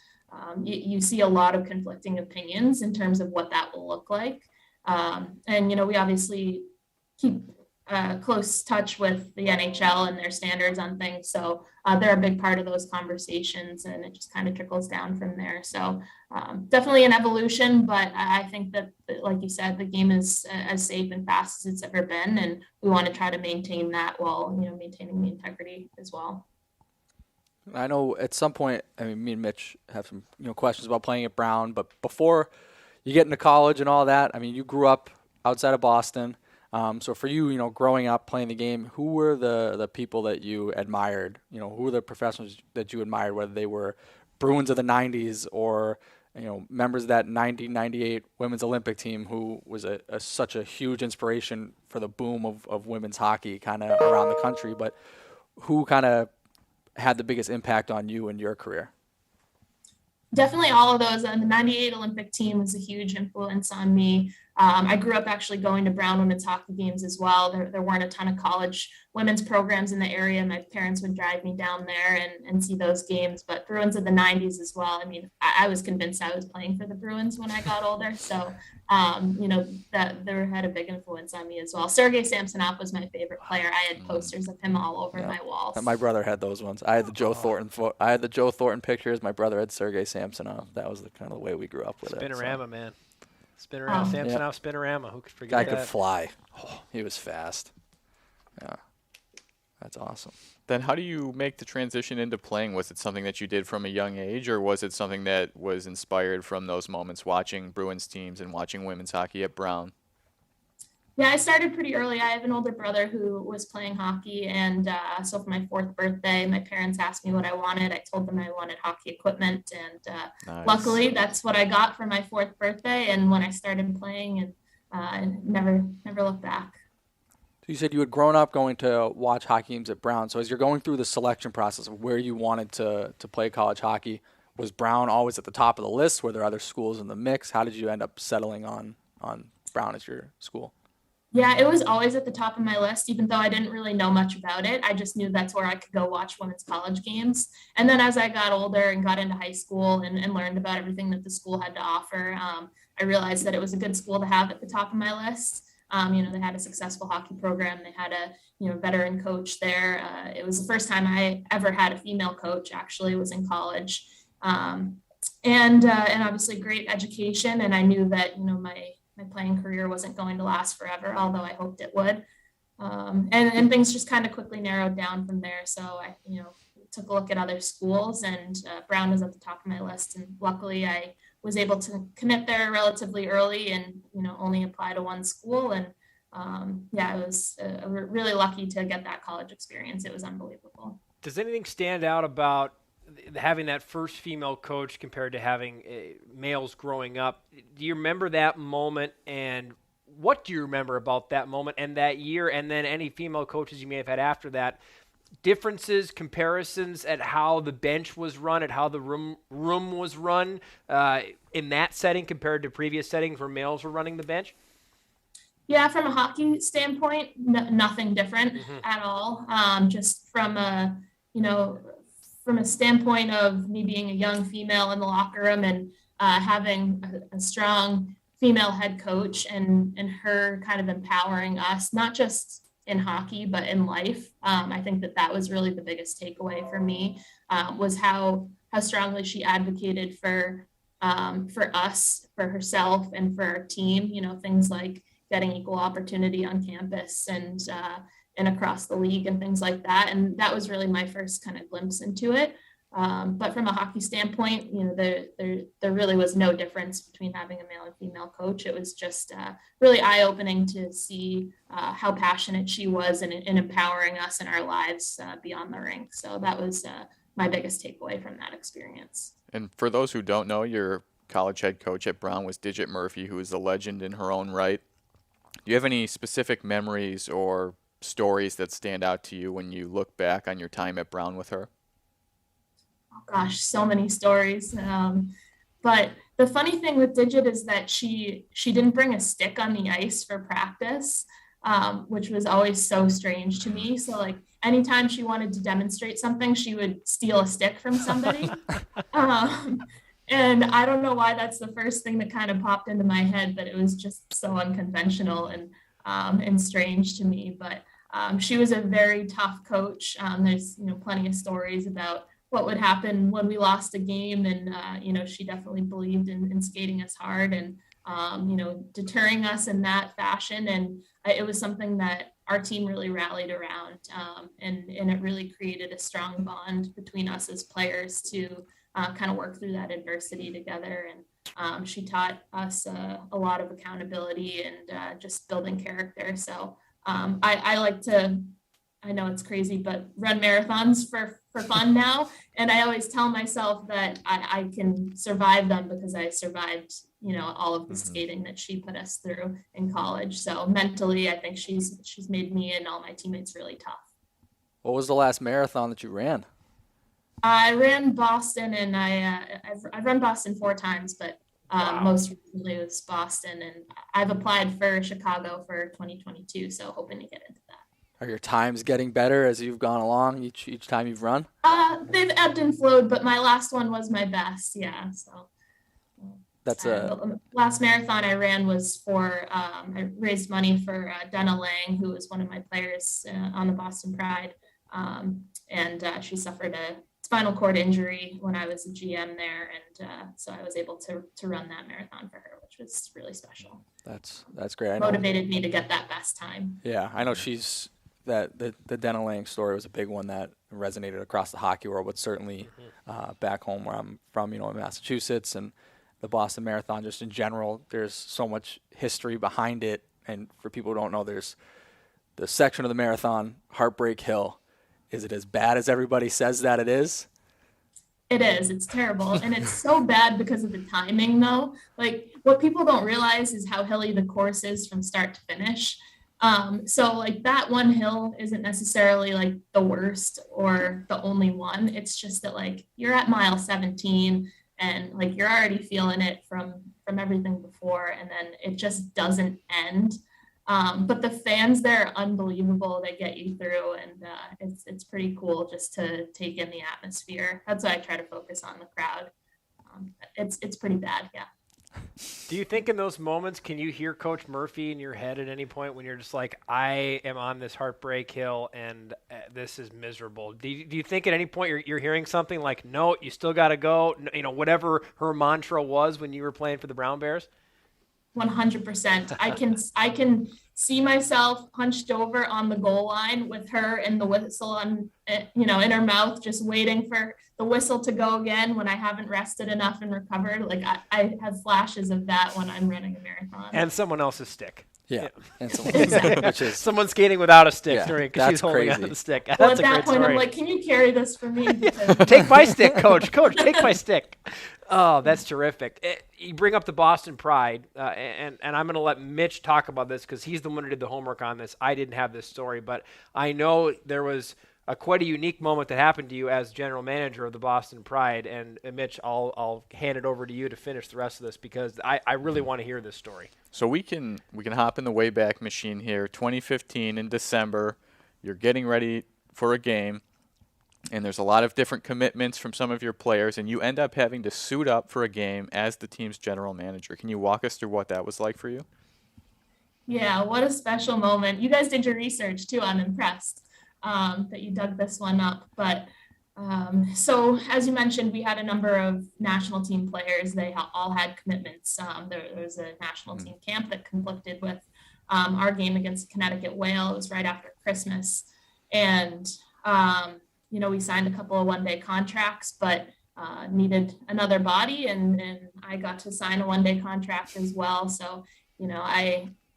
you see a lot of conflicting opinions in terms of what that will look like. And, we obviously keep close touch with the NHL and their standards on things. So they're a big part of those conversations, and it just kind of trickles down from there. So definitely an evolution, but I think that, like you said, the game is as safe and fast as it's ever been. And we want to try to maintain that while, maintaining the integrity as well. I know at some point, me and Mitch have some, questions about playing at Brown, but before you get into college and all that, you grew up outside of Boston. So for you, growing up playing the game, who were the people that you admired? Who were the professionals that you admired, whether they were Bruins of the 90s or, members of that 1998 Women's Olympic team, who was such a huge inspiration for the boom of women's hockey kind of around the country. But who kind of had the biggest impact on you and your career? Definitely all of those. The 98 Olympic team was a huge influence on me. I grew up actually going to Brown women's hockey games as well. There weren't a ton of college women's programs in the area. My parents would drive me down there and see those games, but Bruins of the 90s as well. I was convinced I was playing for the Bruins when I got older. So, that there had a big influence on me as well. Sergei Samsonov was my favorite player. I had posters of him all over my walls. My brother had those ones. I had the Joe Thornton pictures. My brother had Sergei Samsonov. That was the kind of the way we grew up with Spinorama, it. man. Spinorama, Samsonov, Spinorama. Who could forget that? Guy could fly. Oh, he was fast. Yeah, that's awesome. Then how do you make the transition into playing? Was it something that you did from a young age, or was it something that was inspired from those moments watching Bruins teams and watching women's hockey at Brown? Yeah, I started pretty early. I have an older brother who was playing hockey, and so for my 4th birthday, my parents asked me what I wanted. I told them I wanted hockey equipment, and Nice. Luckily, that's what I got for my 4th birthday. And when I started playing, and never looked back. So you said you had grown up going to watch hockey games at Brown. So as you're going through the selection process of where you wanted to play college hockey, was Brown always at the top of the list? Were there other schools in the mix? How did you end up settling on Brown as your school? Yeah, it was always at the top of my list, even though I didn't really know much about it. I just knew that's where I could go watch women's college games. And then as I got older and got into high school and learned about everything that the school had to offer, I realized that it was a good school to have at the top of my list. They had a successful hockey program. They had a veteran coach there. It was the first time I ever had a female coach. Actually, was in college, and obviously great education. And I knew that my playing career wasn't going to last forever, although I hoped it would. And things just kind of quickly narrowed down from there. So I, took a look at other schools, and Brown was at the top of my list. And luckily I was able to commit there relatively early and, only apply to one school. And I was really lucky to get that college experience. It was unbelievable. Does anything stand out about having that first female coach compared to having males growing up? Do you remember that moment, and what do you remember about that moment and that year, and then any female coaches you may have had after that? Differences, comparisons at how the bench was run, at how the room was run in that setting compared to previous settings where males were running the bench? Yeah, from a hockey standpoint, nothing different at all. Just from a standpoint of me being a young female in the locker room and having a strong female head coach and her kind of empowering us, not just in hockey, but in life. I think that was really the biggest takeaway for me, was how strongly she advocated for us, for herself, and for our team. Things like getting equal opportunity on campus and across the league and things like that. And that was really my first kind of glimpse into it. But from a hockey standpoint, there really was no difference between having a male and female coach. It was just really eye-opening to see how passionate she was in empowering us in our lives beyond the rink. So that was my biggest takeaway from that experience. And for those who don't know, your college head coach at Brown was Digit Murphy, who is a legend in her own right. Do you have any specific memories or stories that stand out to you when you look back on your time at Brown with her? Oh gosh, so many stories. But the funny thing with Digit is that she didn't bring a stick on the ice for practice, which was always so strange to me. So like anytime she wanted to demonstrate something, she would steal a stick from somebody. And I don't know why that's the first thing that kind of popped into my head, but it was just so unconventional and strange to me. But she was a very tough coach. There's plenty of stories about what would happen when we lost a game, and she definitely believed in skating us hard and deterring us in that fashion. And it was something that our team really rallied around, and it really created a strong bond between us as players to kind of work through that adversity together. And she taught us a lot of accountability and just building character. So I like to, I know it's crazy, but run marathons for fun now. And I always tell myself that I can survive them because I survived, all of the skating that she put us through in college. So mentally, I think she's made me and all my teammates really tough. What was the last marathon that you ran? I ran Boston, and I've run Boston 4 times, but Wow. Most recently it was Boston, and I've applied for Chicago for 2022, so hoping to get into that. Are your times getting better as you've gone along each time you've run? They've ebbed and flowed, but my last one was my best. Yeah, so That's last marathon I ran was for I raised money for Dana Lang, who was one of my players on the Boston Pride, and she suffered a spinal cord injury when I was a GM there, and so I was able to run that marathon for her, which was really special. That's great. I Motivated me to get that best time. Yeah, I know she's that the Dana Lang story was a big one that resonated across the hockey world, but certainly back home where I'm from, in Massachusetts, and the Boston Marathon just in general, there's so much history behind it. And for people who don't know, there's the section of the marathon, Heartbreak Hill. Is it as bad as everybody says that it is? It is. It's terrible. And it's so bad because of the timing, though. Like, what people don't realize is how hilly the course is from start to finish. So, like, that one hill isn't necessarily, like, the worst or the only one. It's just that, like, you're at mile 17 and, like, you're already feeling it from everything before, and then it just doesn't end. But the fans there are unbelievable. They get you through, and it's pretty cool just to take in the atmosphere. That's why I try to focus on the crowd. It's pretty bad, yeah. Do you think in those moments, can you hear Coach Murphy in your head at any point when you're just like, I am on this heartbreak hill and this is miserable? Do you think at any point you're hearing something like, no, you still got to go, whatever her mantra was when you were playing for the Brown Bears? 100%. I can see myself hunched over on the goal line with her and the whistle on, in her mouth, just waiting for the whistle to go again when I haven't rested enough and recovered. Like I have flashes of that when I'm running a marathon. And someone else's stick. Yeah. And Exactly. Someone skating without a stick because she's holding crazy. on the stick. Well, That's at a that great point, story. I'm like, can you carry this for me? Take my stick, Coach. Coach, take my stick. Oh, that's terrific. You bring up the Boston Pride, and I'm going to let Mitch talk about this because he's the one who did the homework on this. I didn't have this story, but I know there was quite a unique moment that happened to you as general manager of the Boston Pride. And Mitch, I'll hand it over to you to finish the rest of this because I really want to hear this story. So we can hop in the Wayback Machine here. 2015 in December, you're getting ready for a game, and there's a lot of different commitments from some of your players, and you end up having to suit up for a game as the team's general manager. Can you walk us through what that was like for you? Yeah, what a special moment. You guys did your research too. I'm impressed that you dug this one up. But so as you mentioned, we had a number of national team players. They all had commitments. There was a national team camp that conflicted with our game against Connecticut Whale. It was right after Christmas. And, we signed a couple of one-day contracts, but needed another body. And I got to sign a one-day contract as well. So,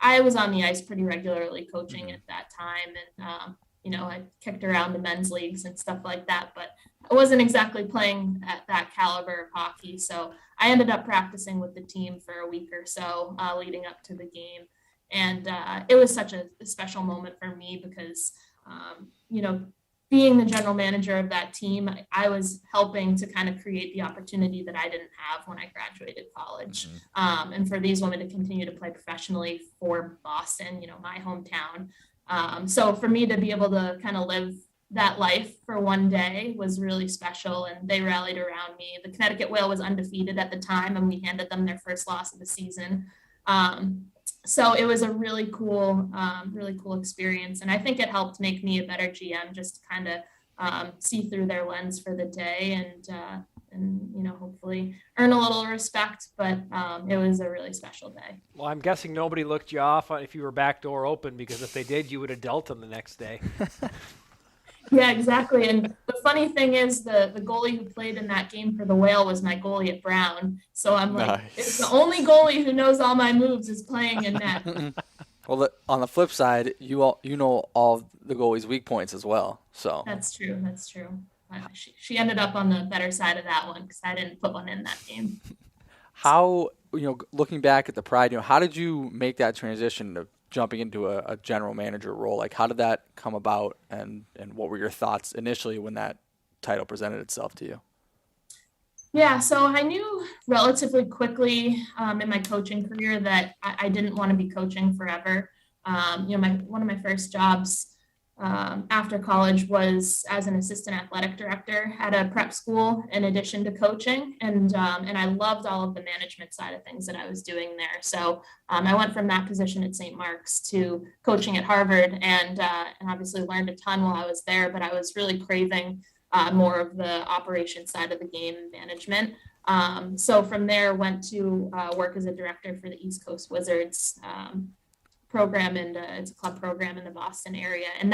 I was on the ice pretty regularly coaching at that time. And, I kicked around the men's leagues and stuff like that, but I wasn't exactly playing at that caliber of hockey. So I ended up practicing with the team for a week or so leading up to the game. And it was such a special moment for me because, being the general manager of that team, I was helping to kind of create the opportunity that I didn't have when I graduated college. And for these women to continue to play professionally for Boston, my hometown. So for me to be able to kind of live that life for one day was really special, and they rallied around me. The Connecticut Whale was undefeated at the time, and we handed them their first loss of the season. So it was a really cool experience. And I think it helped make me a better GM, just to kind of see through their lens for the day and hopefully earn a little respect. But it was a really special day. Well, I'm guessing nobody looked you off if you were back door open, because if they did, you would have dealt them the next day. Yeah, exactly. And the funny thing is the goalie who played in that game for the Whale was my goalie at Brown. So I'm like, It's the only goalie who knows all my moves is playing in net. Well, on the flip side, you know all the goalie's weak points as well. So That's true. She ended up on the better side of that one because I didn't put one in that game. How, looking back at the Pride, how did you make that transition to jumping into a general manager role? Like, how did that come about, and what were your thoughts initially when that title presented itself to you? Yeah, so I knew relatively quickly in my coaching career that I didn't want to be coaching forever. One of my first jobs after college was as an assistant athletic director at a prep school in addition to coaching. And I loved all of the management side of things that I was doing there. So I went from that position at St. Mark's to coaching at Harvard and obviously learned a ton while I was there, but I was really craving more of the operations side of the game and management. So from there went to work as a director for the East Coast Wizards program, and it's a club program in the Boston area. And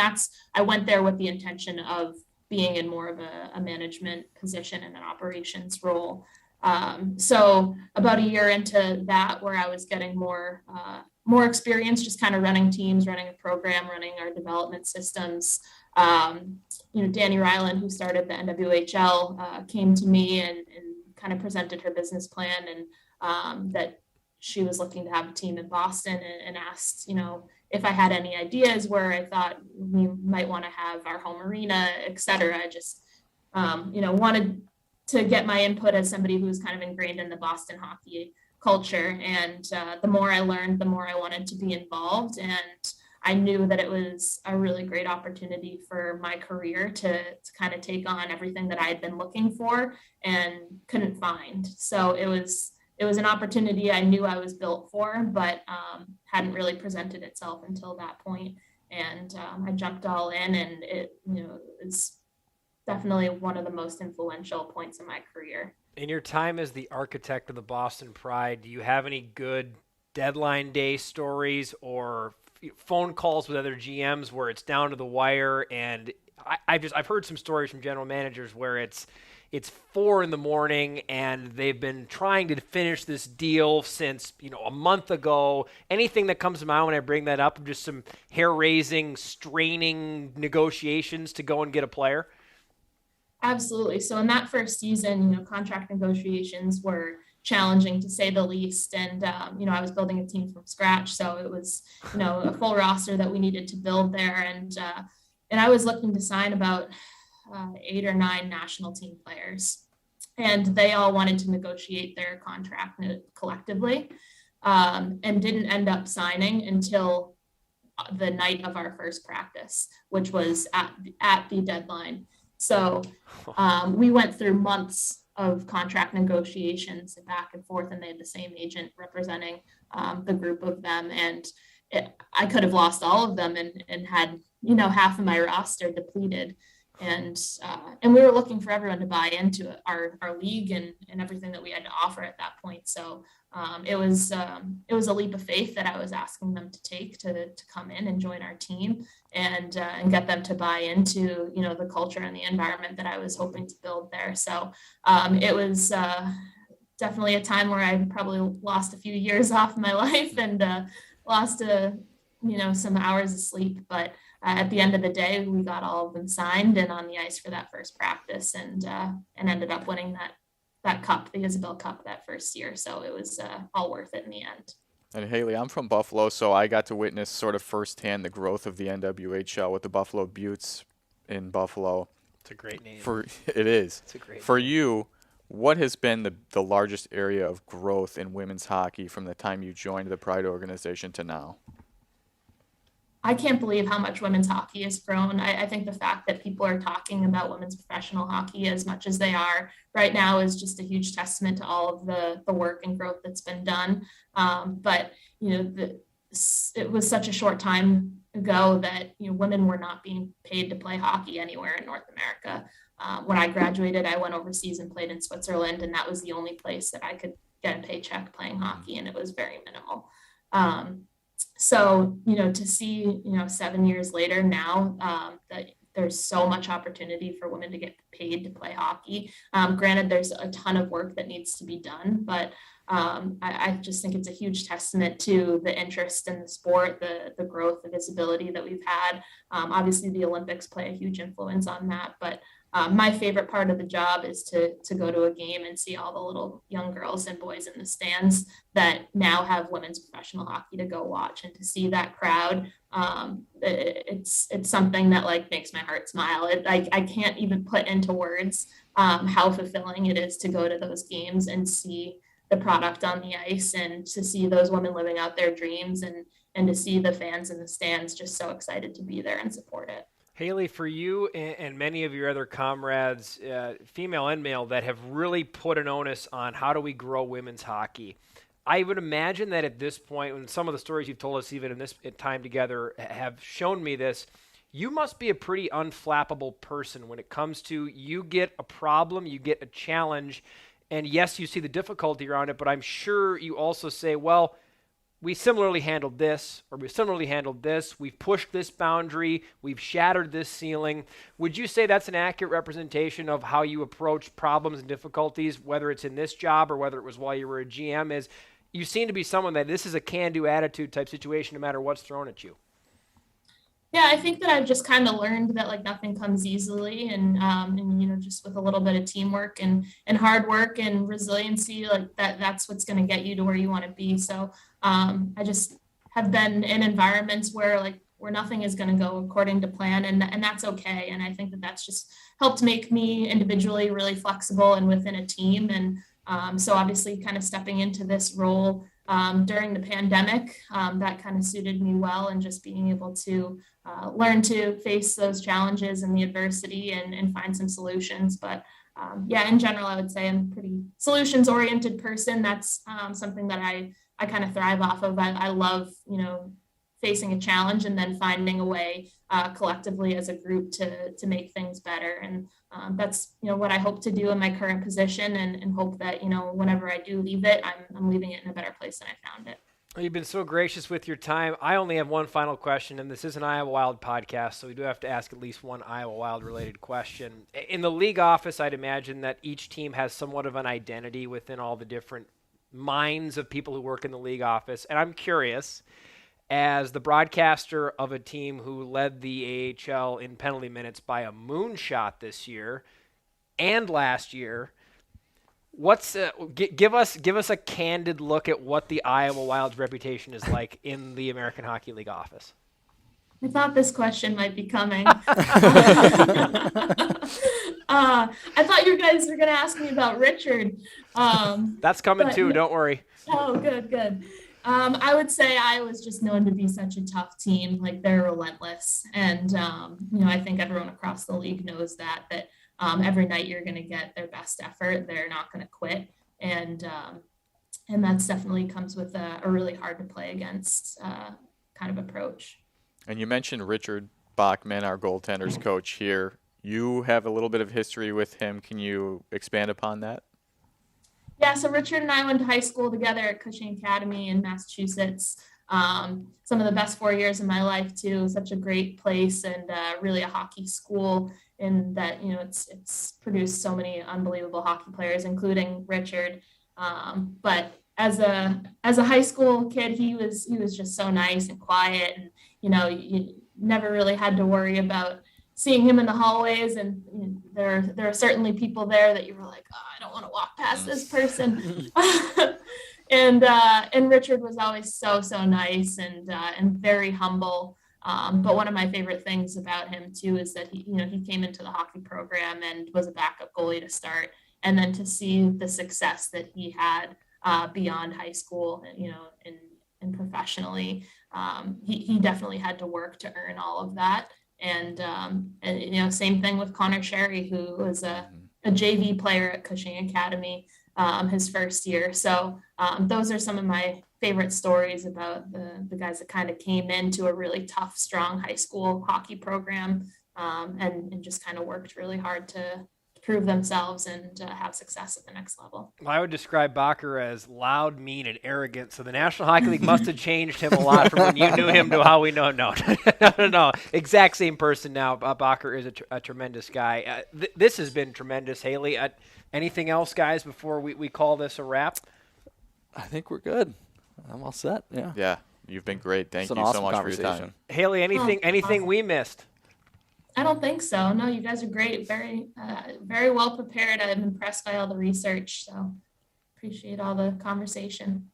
I went there with the intention of being in more of a management position and an operations role. So about a year into that, where I was getting more experience, just kind of running teams, running a program, running our development systems. Danny Ryland, who started the NWHL, came to me and kind of presented her business plan, and that she was looking to have a team in Boston, and asked, if I had any ideas where I thought we might want to have our home arena, et cetera. I just, wanted to get my input as somebody who was kind of ingrained in the Boston hockey culture. And the more I learned, the more I wanted to be involved. And I knew that it was a really great opportunity for my career to kind of take on everything that I had been looking for and couldn't find. So it was an opportunity I knew I was built for, but hadn't really presented itself until that point. And I jumped all in, and it's definitely one of the most influential points in my career. In your time as the architect of the Boston Pride, do you have any good deadline day stories or phone calls with other GMs where it's down to the wire? And I've heard some stories from general managers where it's 4 a.m. and they've been trying to finish this deal since, a month ago. Anything that comes to mind when I bring that up, just some hair-raising, straining negotiations to go and get a player? Absolutely. So in that first season, contract negotiations were challenging to say the least. And, I was building a team from scratch. So it was, a full roster that we needed to build there. And I was looking to sign about 8 or 9 national team players, and they all wanted to negotiate their contract collectively, and didn't end up signing until the night of our first practice, which was at the deadline. So we went through months of contract negotiations and back and forth, and they had the same agent representing the group of them. And I could have lost all of them and had, half of my roster depleted. And we were looking for everyone to buy into our league and everything that we had to offer at that point. So it was a leap of faith that I was asking them to take to come in and join our team and get them to buy into, the culture and the environment that I was hoping to build there. So it was definitely a time where I probably lost a few years off my life and lost some hours of sleep, but at the end of the day, we got all of them signed and on the ice for that first practice, and ended up winning that cup, the Isabel Cup, that first year. So it was all worth it in the end. And Hayley, I'm from Buffalo, so I got to witness sort of firsthand the growth of the NWHL with the Buffalo Buttes in Buffalo. It's a great name. It is. It's a great For name. you, what has been the largest area of growth in women's hockey from the time you joined the Pride organization to now? I can't believe how much women's hockey has grown. I think the fact that people are talking about women's professional hockey as much as they are right now is just a huge testament to all of the work and growth that's been done. But, it was such a short time ago that, women were not being paid to play hockey anywhere in North America. When I graduated, I went overseas and played in Switzerland, and that was the only place that I could get a paycheck playing hockey, and it was very minimal. So, to see, 7 years later now, that there's so much opportunity for women to get paid to play hockey. Granted, there's a ton of work that needs to be done, but I just think it's a huge testament to the interest in the sport, the growth, the visibility that we've had. Obviously, the Olympics play a huge influence on that, but my favorite part of the job is to go to a game and see all the little young girls and boys in the stands that now have women's professional hockey to go watch, and to see that crowd. It's something that makes my heart smile. I can't even put into words how fulfilling it is to go to those games and see the product on the ice, and to see those women living out their dreams, and to see the fans in the stands just so excited to be there and support it. Hayley, for you and many of your other comrades, female and male, that have really put an onus on how do we grow women's hockey, I would imagine that at this point, and some of the stories you've told us even in this time together have shown me this, you must be a pretty unflappable person when it comes to, you get a problem, you get a challenge, and yes, you see the difficulty around it, but I'm sure you also say, well, we similarly handled this, or we similarly handled this. We've pushed this boundary. We've shattered this ceiling. Would you say that's an accurate representation of how you approach problems and difficulties, whether it's in this job or whether it was while you were a GM? Is you seem to be someone that this is a can-do attitude type situation no matter what's thrown at you. Yeah, I think that I've just kind of learned that nothing comes easily, and just with a little bit of teamwork and hard work and resiliency, that's what's going to get you to where you want to be. So I just have been in environments where nothing is going to go according to plan, and that's okay. And I think that that's just helped make me individually really flexible and within a team. And so obviously kind of stepping into this role during the pandemic, that kind of suited me well, and just being able to learn to face those challenges and the adversity and find some solutions. But in general, I would say I'm a pretty solutions oriented person. That's something that I kind of thrive off of. I love, facing a challenge and then finding a way collectively as a group to make things better. And that's, what I hope to do in my current position, and hope that, whenever I do leave it, I'm leaving it in a better place than I found it. Well, you've been so gracious with your time. I only have one final question, and this is an Iowa Wild podcast, so we do have to ask at least one Iowa Wild related question. In the league office, I'd imagine that each team has somewhat of an identity within all the different minds of people who work in the league office. And I'm curious, as the broadcaster of a team who led the AHL in penalty minutes by a moonshot this year and last year, give us a candid look at what the Iowa Wild's reputation is like in the American Hockey League office. I thought this question might be coming. I thought you guys were going to ask me about Richard. That's coming too. Don't worry. Oh, good. I would say Iowa's just known to be such a tough team. They're relentless. And, I think everyone across the league knows that every night you're going to get their best effort. They're not going to quit. And that's definitely comes with a really hard to play against kind of approach. And you mentioned Richard Bachman, our goaltenders coach here. You have a little bit of history with him. Can you expand upon that? Yeah, so Richard and I went to high school together at Cushing Academy in Massachusetts. Some of the best 4 years of my life too. Such a great place, and really a hockey school in that, it's produced so many unbelievable hockey players, including Richard. But as a high school kid, he was just so nice and quiet, and you never really had to worry about seeing him in the hallways. And there are certainly people there that you were like, oh, I don't want to walk past this person. And Richard was always so nice and very humble. But one of my favorite things about him too is that he came into the hockey program and was a backup goalie to start, and then to see the success that he had beyond high school, and professionally, he definitely had to work to earn all of that. And same thing with Connor Sherry, who was a JV player at Cushing Academy his first year. So those are some of my favorite stories about the guys that kind of came into a really tough, strong high school hockey program and just kind of worked really hard to prove themselves and have success at the next level. I would describe Bacher as loud, mean, and arrogant. So the National Hockey League must have changed him a lot from when you knew him to how we know. No. Exact same person now. Bacher is a tremendous guy. This has been tremendous, Hayley. Anything else, guys, before we call this a wrap? I think we're good. I'm all set. Yeah. Yeah. You've been great. Thank you so much for your time. Hayley, anything we missed? I don't think so. No, you guys are great. Very, very well prepared. I'm impressed by all the research. So appreciate all the conversation.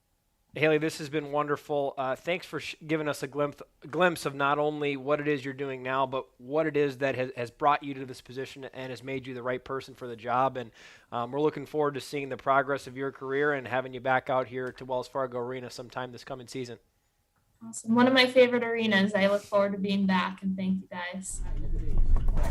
Hayley, this has been wonderful. Thanks for giving us a glimpse of not only what it is you're doing now, but what it is that has brought you to this position and has made you the right person for the job. And we're looking forward to seeing the progress of your career and having you back out here to Wells Fargo Arena sometime this coming season. Awesome. One of my favorite arenas. I look forward to being back, and thank you guys.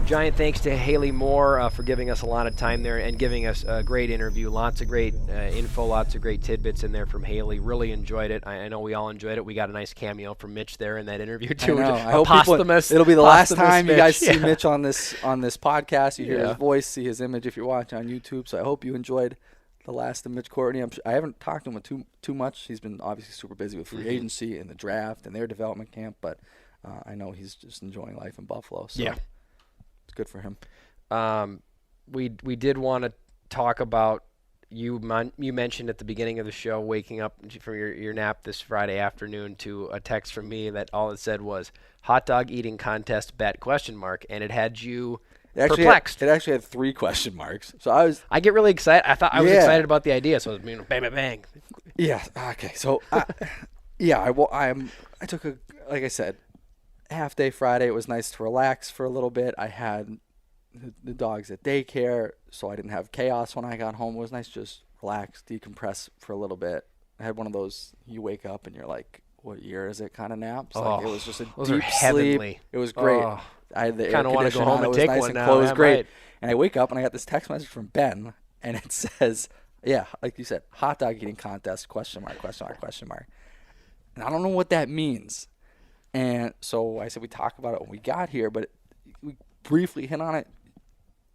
Giant thanks to Hayley Moore for giving us a lot of time there and giving us a great interview. Lots of great info, lots of great tidbits in there from Hayley. Really enjoyed it. I know we all enjoyed it. We got a nice cameo from Mitch there in that interview too. I hope it'll be the last time you guys see Mitch on this podcast. You hear his voice, see his image if you're watching on YouTube. So I hope you enjoyed the last of Mitch Courtney. I haven't talked to him too much. He's been obviously super busy with free agency and the draft and their development camp, but I know he's just enjoying life in Buffalo. So it's good for him. We did want to talk about you mentioned at the beginning of the show waking up from your nap this Friday afternoon to a text from me that all it said was hot dog eating contest bet ? And it had you perplexed. It actually had 3 question marks. So I get really excited. I was excited about the idea. So it was bang, bang, bang. Yeah. Okay. So I took like I said, half day Friday. It was nice to relax for a little bit. I had the dogs at daycare, so I didn't have chaos when I got home. It was nice to just relax, decompress for a little bit. I had one of those you wake up and you're like, what year is it kind of naps. Like it was just a deep sleep. It was great. I had the air conditioner want to go home and take nice one and now. Closed, yeah, great. Right. And I wake up and I got this text message from Ben, and it says, like you said, hot dog eating contest, ? And I don't know what that means. And so I said we talk about it when we got here, but we briefly hit on it.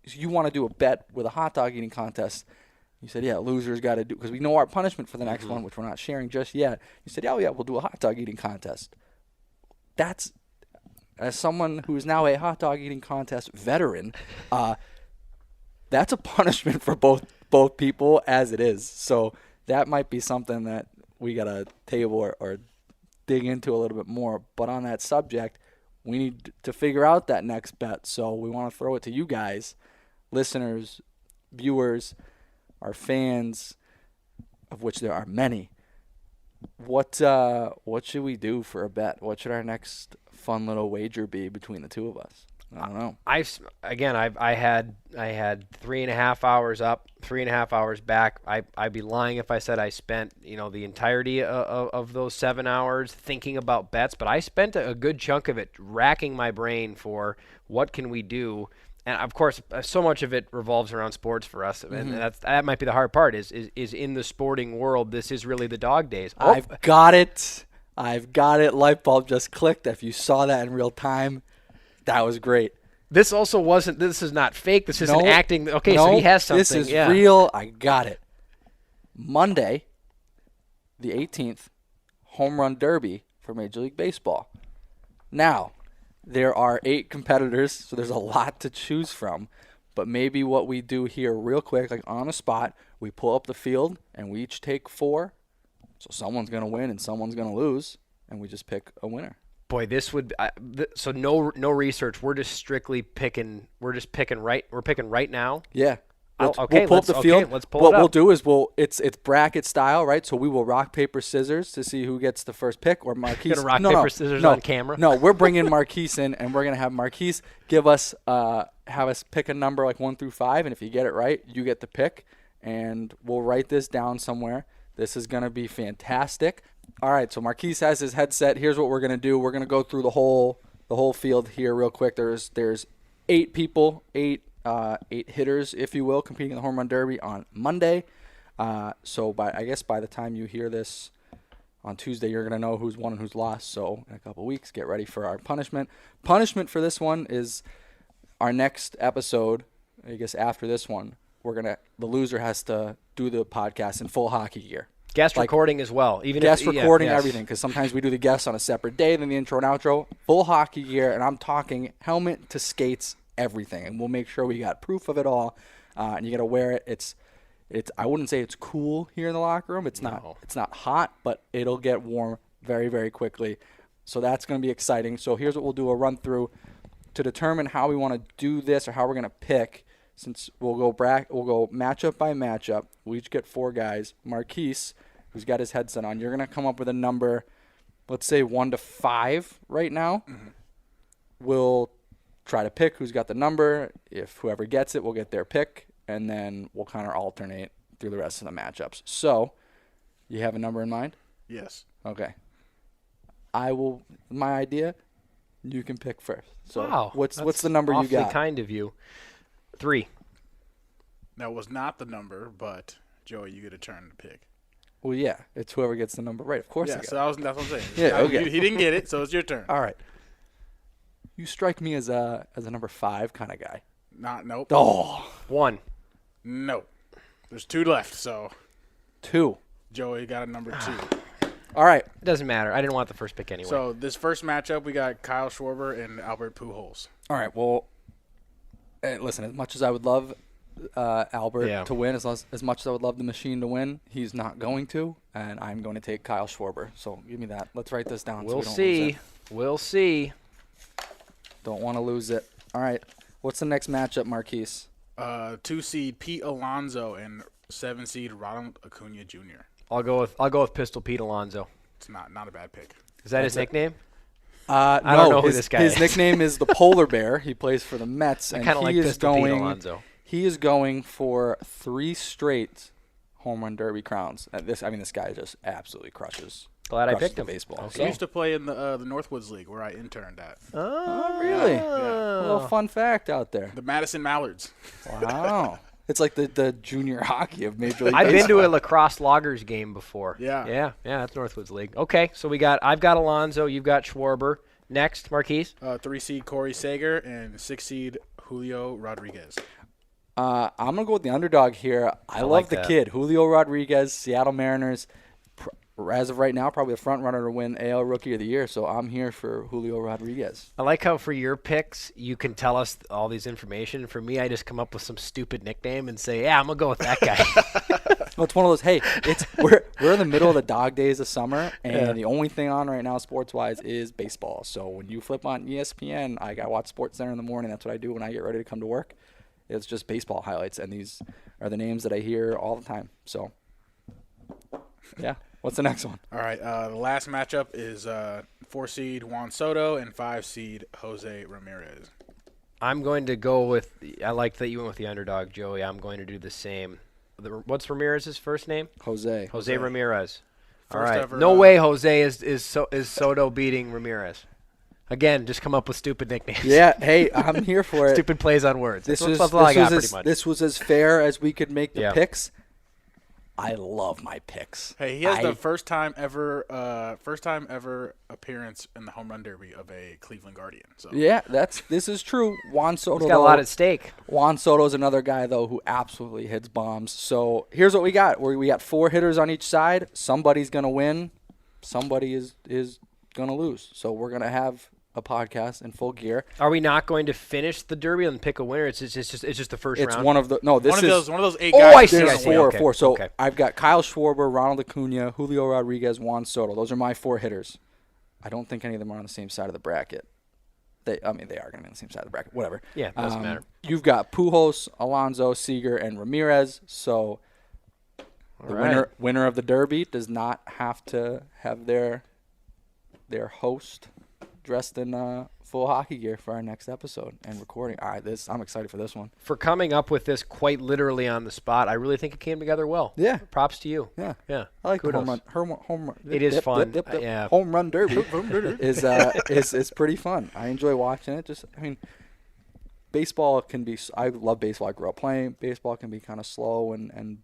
So you want to do a bet with a hot dog eating contest. You said, losers got to do, because we know our punishment for the next one, which we're not sharing just yet. You said, we'll do a hot dog eating contest. That's, as someone who is now a hot dog eating contest veteran, that's a punishment for both people as it is. So that might be something that we got to table or dig into a little bit more. But on that subject, we need to figure out that next bet. So we want to throw it to you guys, listeners, viewers, our fans, of which there are many. What should we do for a bet? What should our next fun little wager be between the two of us? I don't know. I had 3.5 hours up, 3.5 hours back. I'd be lying if I said I spent the entirety of those 7 hours thinking about bets, but I spent a good chunk of it racking my brain for what can we do. And of course, so much of it revolves around sports for us, and that might be the hard part. Is in the sporting world, this is really the dog days. I've got it. Lightbulb just clicked. If you saw that in real time, that was great. This also wasn't. This is not fake. This isn't acting. Okay, so he has something. This is real. I got it. Monday, the 18th, home run derby for Major League Baseball. Now, there are 8 competitors, so there's a lot to choose from. But maybe what we do here real quick, like on the spot, we pull up the field and we each take 4. So someone's going to win and someone's going to lose, and we just pick a winner. Boy, this would so no research. We're just strictly picking. We're just picking right. We're picking right now. Yeah. We'll pull up the field. Let's pull what it up. We'll do is it's bracket style, right? So we will rock paper scissors to see who gets the first pick, or Marquise. Gonna rock paper scissors on camera. No, we're bringing Marquise in, and we're gonna have Marquise have us pick a number like 1 through 5, and if you get it right, you get the pick, and we'll write this down somewhere. This is gonna be fantastic. All right, so Marquise has his headset. Here's what we're going to do. We're going to go through the whole field here real quick. There's 8 people, 8 hitters, if you will, competing in the Home Run Derby on Monday. So I guess by the time you hear this on Tuesday, you're going to know who's won and who's lost. So in a couple of weeks, get ready for our punishment. Punishment for this one is our next episode. I guess after this one, the loser has to do the podcast in full hockey gear. Guest recording as well. Recording, everything, because sometimes we do the guests on a separate day than the intro and outro. Full hockey gear, and I'm talking helmet to skates, everything. And we'll make sure we got proof of it all. And you got to wear it. It's. I wouldn't say it's cool here in the locker room. It's not hot, but it'll get warm very, very quickly. So that's going to be exciting. So here's what we'll do: a run through to determine how we want to do this or how we're going to pick. Since we'll go matchup by matchup. We each get 4 guys. Marquise, who's got his headset on, you're going to come up with a number, let's say 1 to 5 right now. Mm-hmm. We'll try to pick who's got the number. If whoever gets it, we'll get their pick, and then we'll kind of alternate through the rest of the matchups. So, you have a number in mind? Yes. Okay. My idea, you can pick first. So wow. What's the number you got? Awfully kind of you. 3. That was not the number, but Joey, you get a turn to pick. Well, yeah, it's whoever gets the number right. Of course. Yeah, so that's what I'm saying. Yeah, okay. He didn't get it, so it's your turn. All right. You strike me as a number 5 kind of guy. Nope. Oh. 1. No. There's 2 left, so. 2. Joey got a number 2. All right. It doesn't matter. I didn't want the first pick anyway. So this first matchup, we got Kyle Schwarber and Albert Pujols. All right. Well, listen, as much as I would love Albert to win, as much as I would love the machine to win, he's not going to, and I'm going to take Kyle Schwarber. So give me that. Let's write this down. We'll see. We'll see. Don't want to lose it. All right. What's the next matchup, Marquise? 2 seed Pete Alonso and 7 seed Ronald Acuna Jr. I'll go with Pistol Pete Alonso. It's not a bad pick. Is that his nickname? I don't know who this guy is. His nickname is the Polar Bear. He plays for the Mets, and he is going. He is going for 3 straight home run derby crowns. This guy just absolutely crushes. Glad I picked him. Baseball. Okay. He used to play in the Northwoods League where I interned at. Oh, really? Yeah. A little fun fact out there. The Madison Mallards. Wow. It's like the junior hockey of Major League Baseball. I've been to a lacrosse loggers game before. Yeah. Yeah, that's Northwoods League. Okay, so I've got Alonso, you've got Schwarber. Next, Marquise. 3 seed Corey Seager and 6 seed Julio Rodriguez. I'm going to go with the underdog here. I love like the that. kid, Julio Rodriguez, Seattle Mariners. As of right now, probably the front runner to win AL Rookie of the Year, so I'm here for Julio Rodriguez. I like how for your picks, you can tell us all these information. For me, I just come up with some stupid nickname and say, yeah, I'm going to go with that guy. Well, it's one of those, hey, we're in the middle of the dog days of summer, and the only thing on right now sports-wise is baseball. So when you flip on ESPN, I got to watch SportsCenter in the morning. That's what I do when I get ready to come to work. It's just baseball highlights, and these are the names that I hear all the time. So, yeah. What's the next one? All right. The last matchup is 4 seed Juan Soto and 5 seed Jose Ramirez. I'm going to go with – I like that you went with the underdog, Joey. I'm going to do the same. What's Ramirez's first name? Jose Ramirez. All First right. ever, No way Jose is Soto beating Ramirez. Again, just come up with stupid nicknames. Yeah, hey, I'm here for it. Stupid plays on words. This was as fair as we could make the picks. I love my picks. Hey, he has the first time ever appearance in the home run derby of a Cleveland Guardian. So yeah, this is true. Juan Soto He's got a lot at stake. Juan Soto's another guy though who absolutely hits bombs. So here's what we got. We got 4 hitters on each side. Somebody's gonna win. Somebody is gonna lose. So we're gonna have a podcast in full gear. Are we not going to finish the derby and pick a winner? It's just the first round. It's one of those 8 guys. Oh, I see. There's four. So okay. I've got Kyle Schwarber, Ronald Acuna, Julio Rodriguez, Juan Soto. Those are my 4 hitters. I don't think any of them are on the same side of the bracket. They are going to be on the same side of the bracket. Whatever. Yeah, doesn't matter. You've got Pujols, Alonso, Seager, and Ramirez. So the winner of the derby does not have to have their host dressed in full hockey gear for our next episode and recording. I'm excited for this one. For coming up with this quite literally on the spot, I really think it came together well. Yeah. Props to you. Yeah. Yeah. I like Kudos. the home run. It is fun. Yeah. Home run derby is pretty fun. I enjoy watching it. Baseball can be. I love baseball. I grew up playing. Baseball can be kind of slow and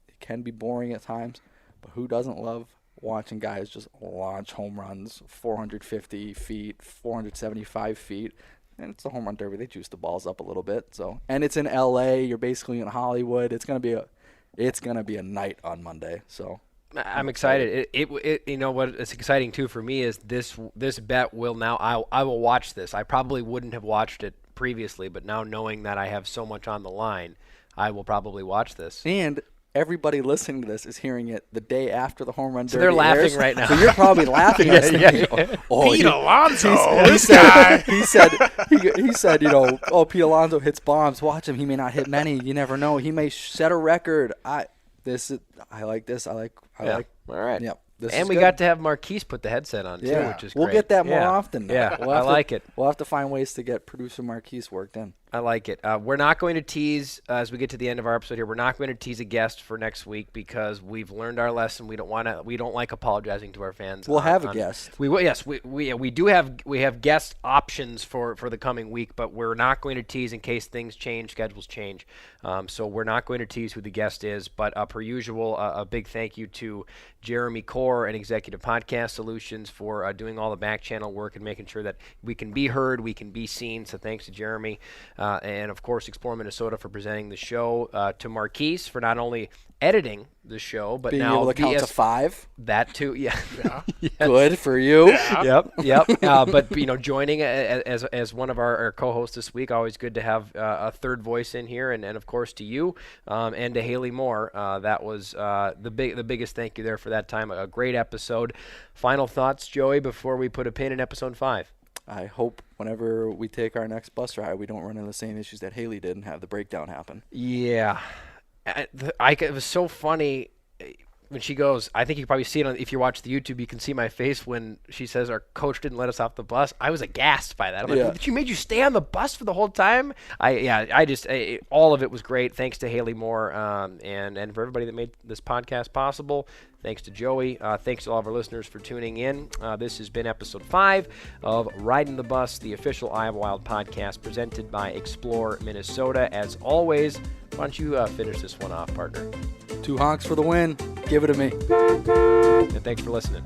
it can be boring at times. But who doesn't love watching guys just launch home runs 450 feet, 475 feet? And it's a home run derby. They juice the balls up a little bit. And it's in L.A. You're basically in Hollywood. It's gonna be a night on Monday. So I'm excited. It you know what is exciting too for me is this bet will now I will watch this. I probably wouldn't have watched it previously, but now knowing that I have so much on the line, I will probably watch this. And everybody listening to this is hearing it the day after the home run derby. So they're laughing airs. right now. So you're probably laughing at us. Pete Alonso, this guy. He said, Pete Alonso hits bombs. Watch him. He may not hit many. You never know. He may set a record. I like this. I like. All right. Yep. And we got to have Marquise put the headset on too, which is great. We'll get that more often now. Yeah, I like it. We'll have to find ways to get producer Marquise worked in. I like it. We're not going to tease, as we get to the end of our episode here, we're not going to tease a guest for next week because we've learned our lesson. We don't like apologizing to our fans. We'll have a guest. We do have guest options for the coming week, but we're not going to tease in case things change, schedules change. So we're not going to tease who the guest is, but per usual, a big thank you to Jeremy Core and Executive Podcast Solutions for doing all the back channel work and making sure that we can be heard, we can be seen. So thanks to Jeremy. And, of course, Explore Minnesota for presenting the show, to Marquise for not only editing the show, but being now able to count to 5. That, too, yeah. Yes. Good for you. Yeah. Yep. But, joining as one of our co-hosts this week, always good to have a third voice in here. And of course, to you and to Hayley Moore. That was the biggest thank you there for that time. A great episode. Final thoughts, Joey, before we put a pin in episode 5. I hope whenever we take our next bus ride, we don't run into the same issues that Hayley did and have the breakdown happen. Yeah. It was so funny when she goes, I think you can probably see it if you watch the YouTube, you can see my face when she says our coach didn't let us off the bus. I was aghast by that. I'm like, she made you stay on the bus for the whole time? All of it was great. Thanks to Hayley Moore and for everybody that made this podcast possible. Thanks to Joey. Thanks to all of our listeners for tuning in. This has been episode 5 of Ridin the Bus, the official Iowa Wild podcast presented by Explore Minnesota. As always, why don't you finish this one off, partner? 2 honks for the win. Give it to me. And thanks for listening.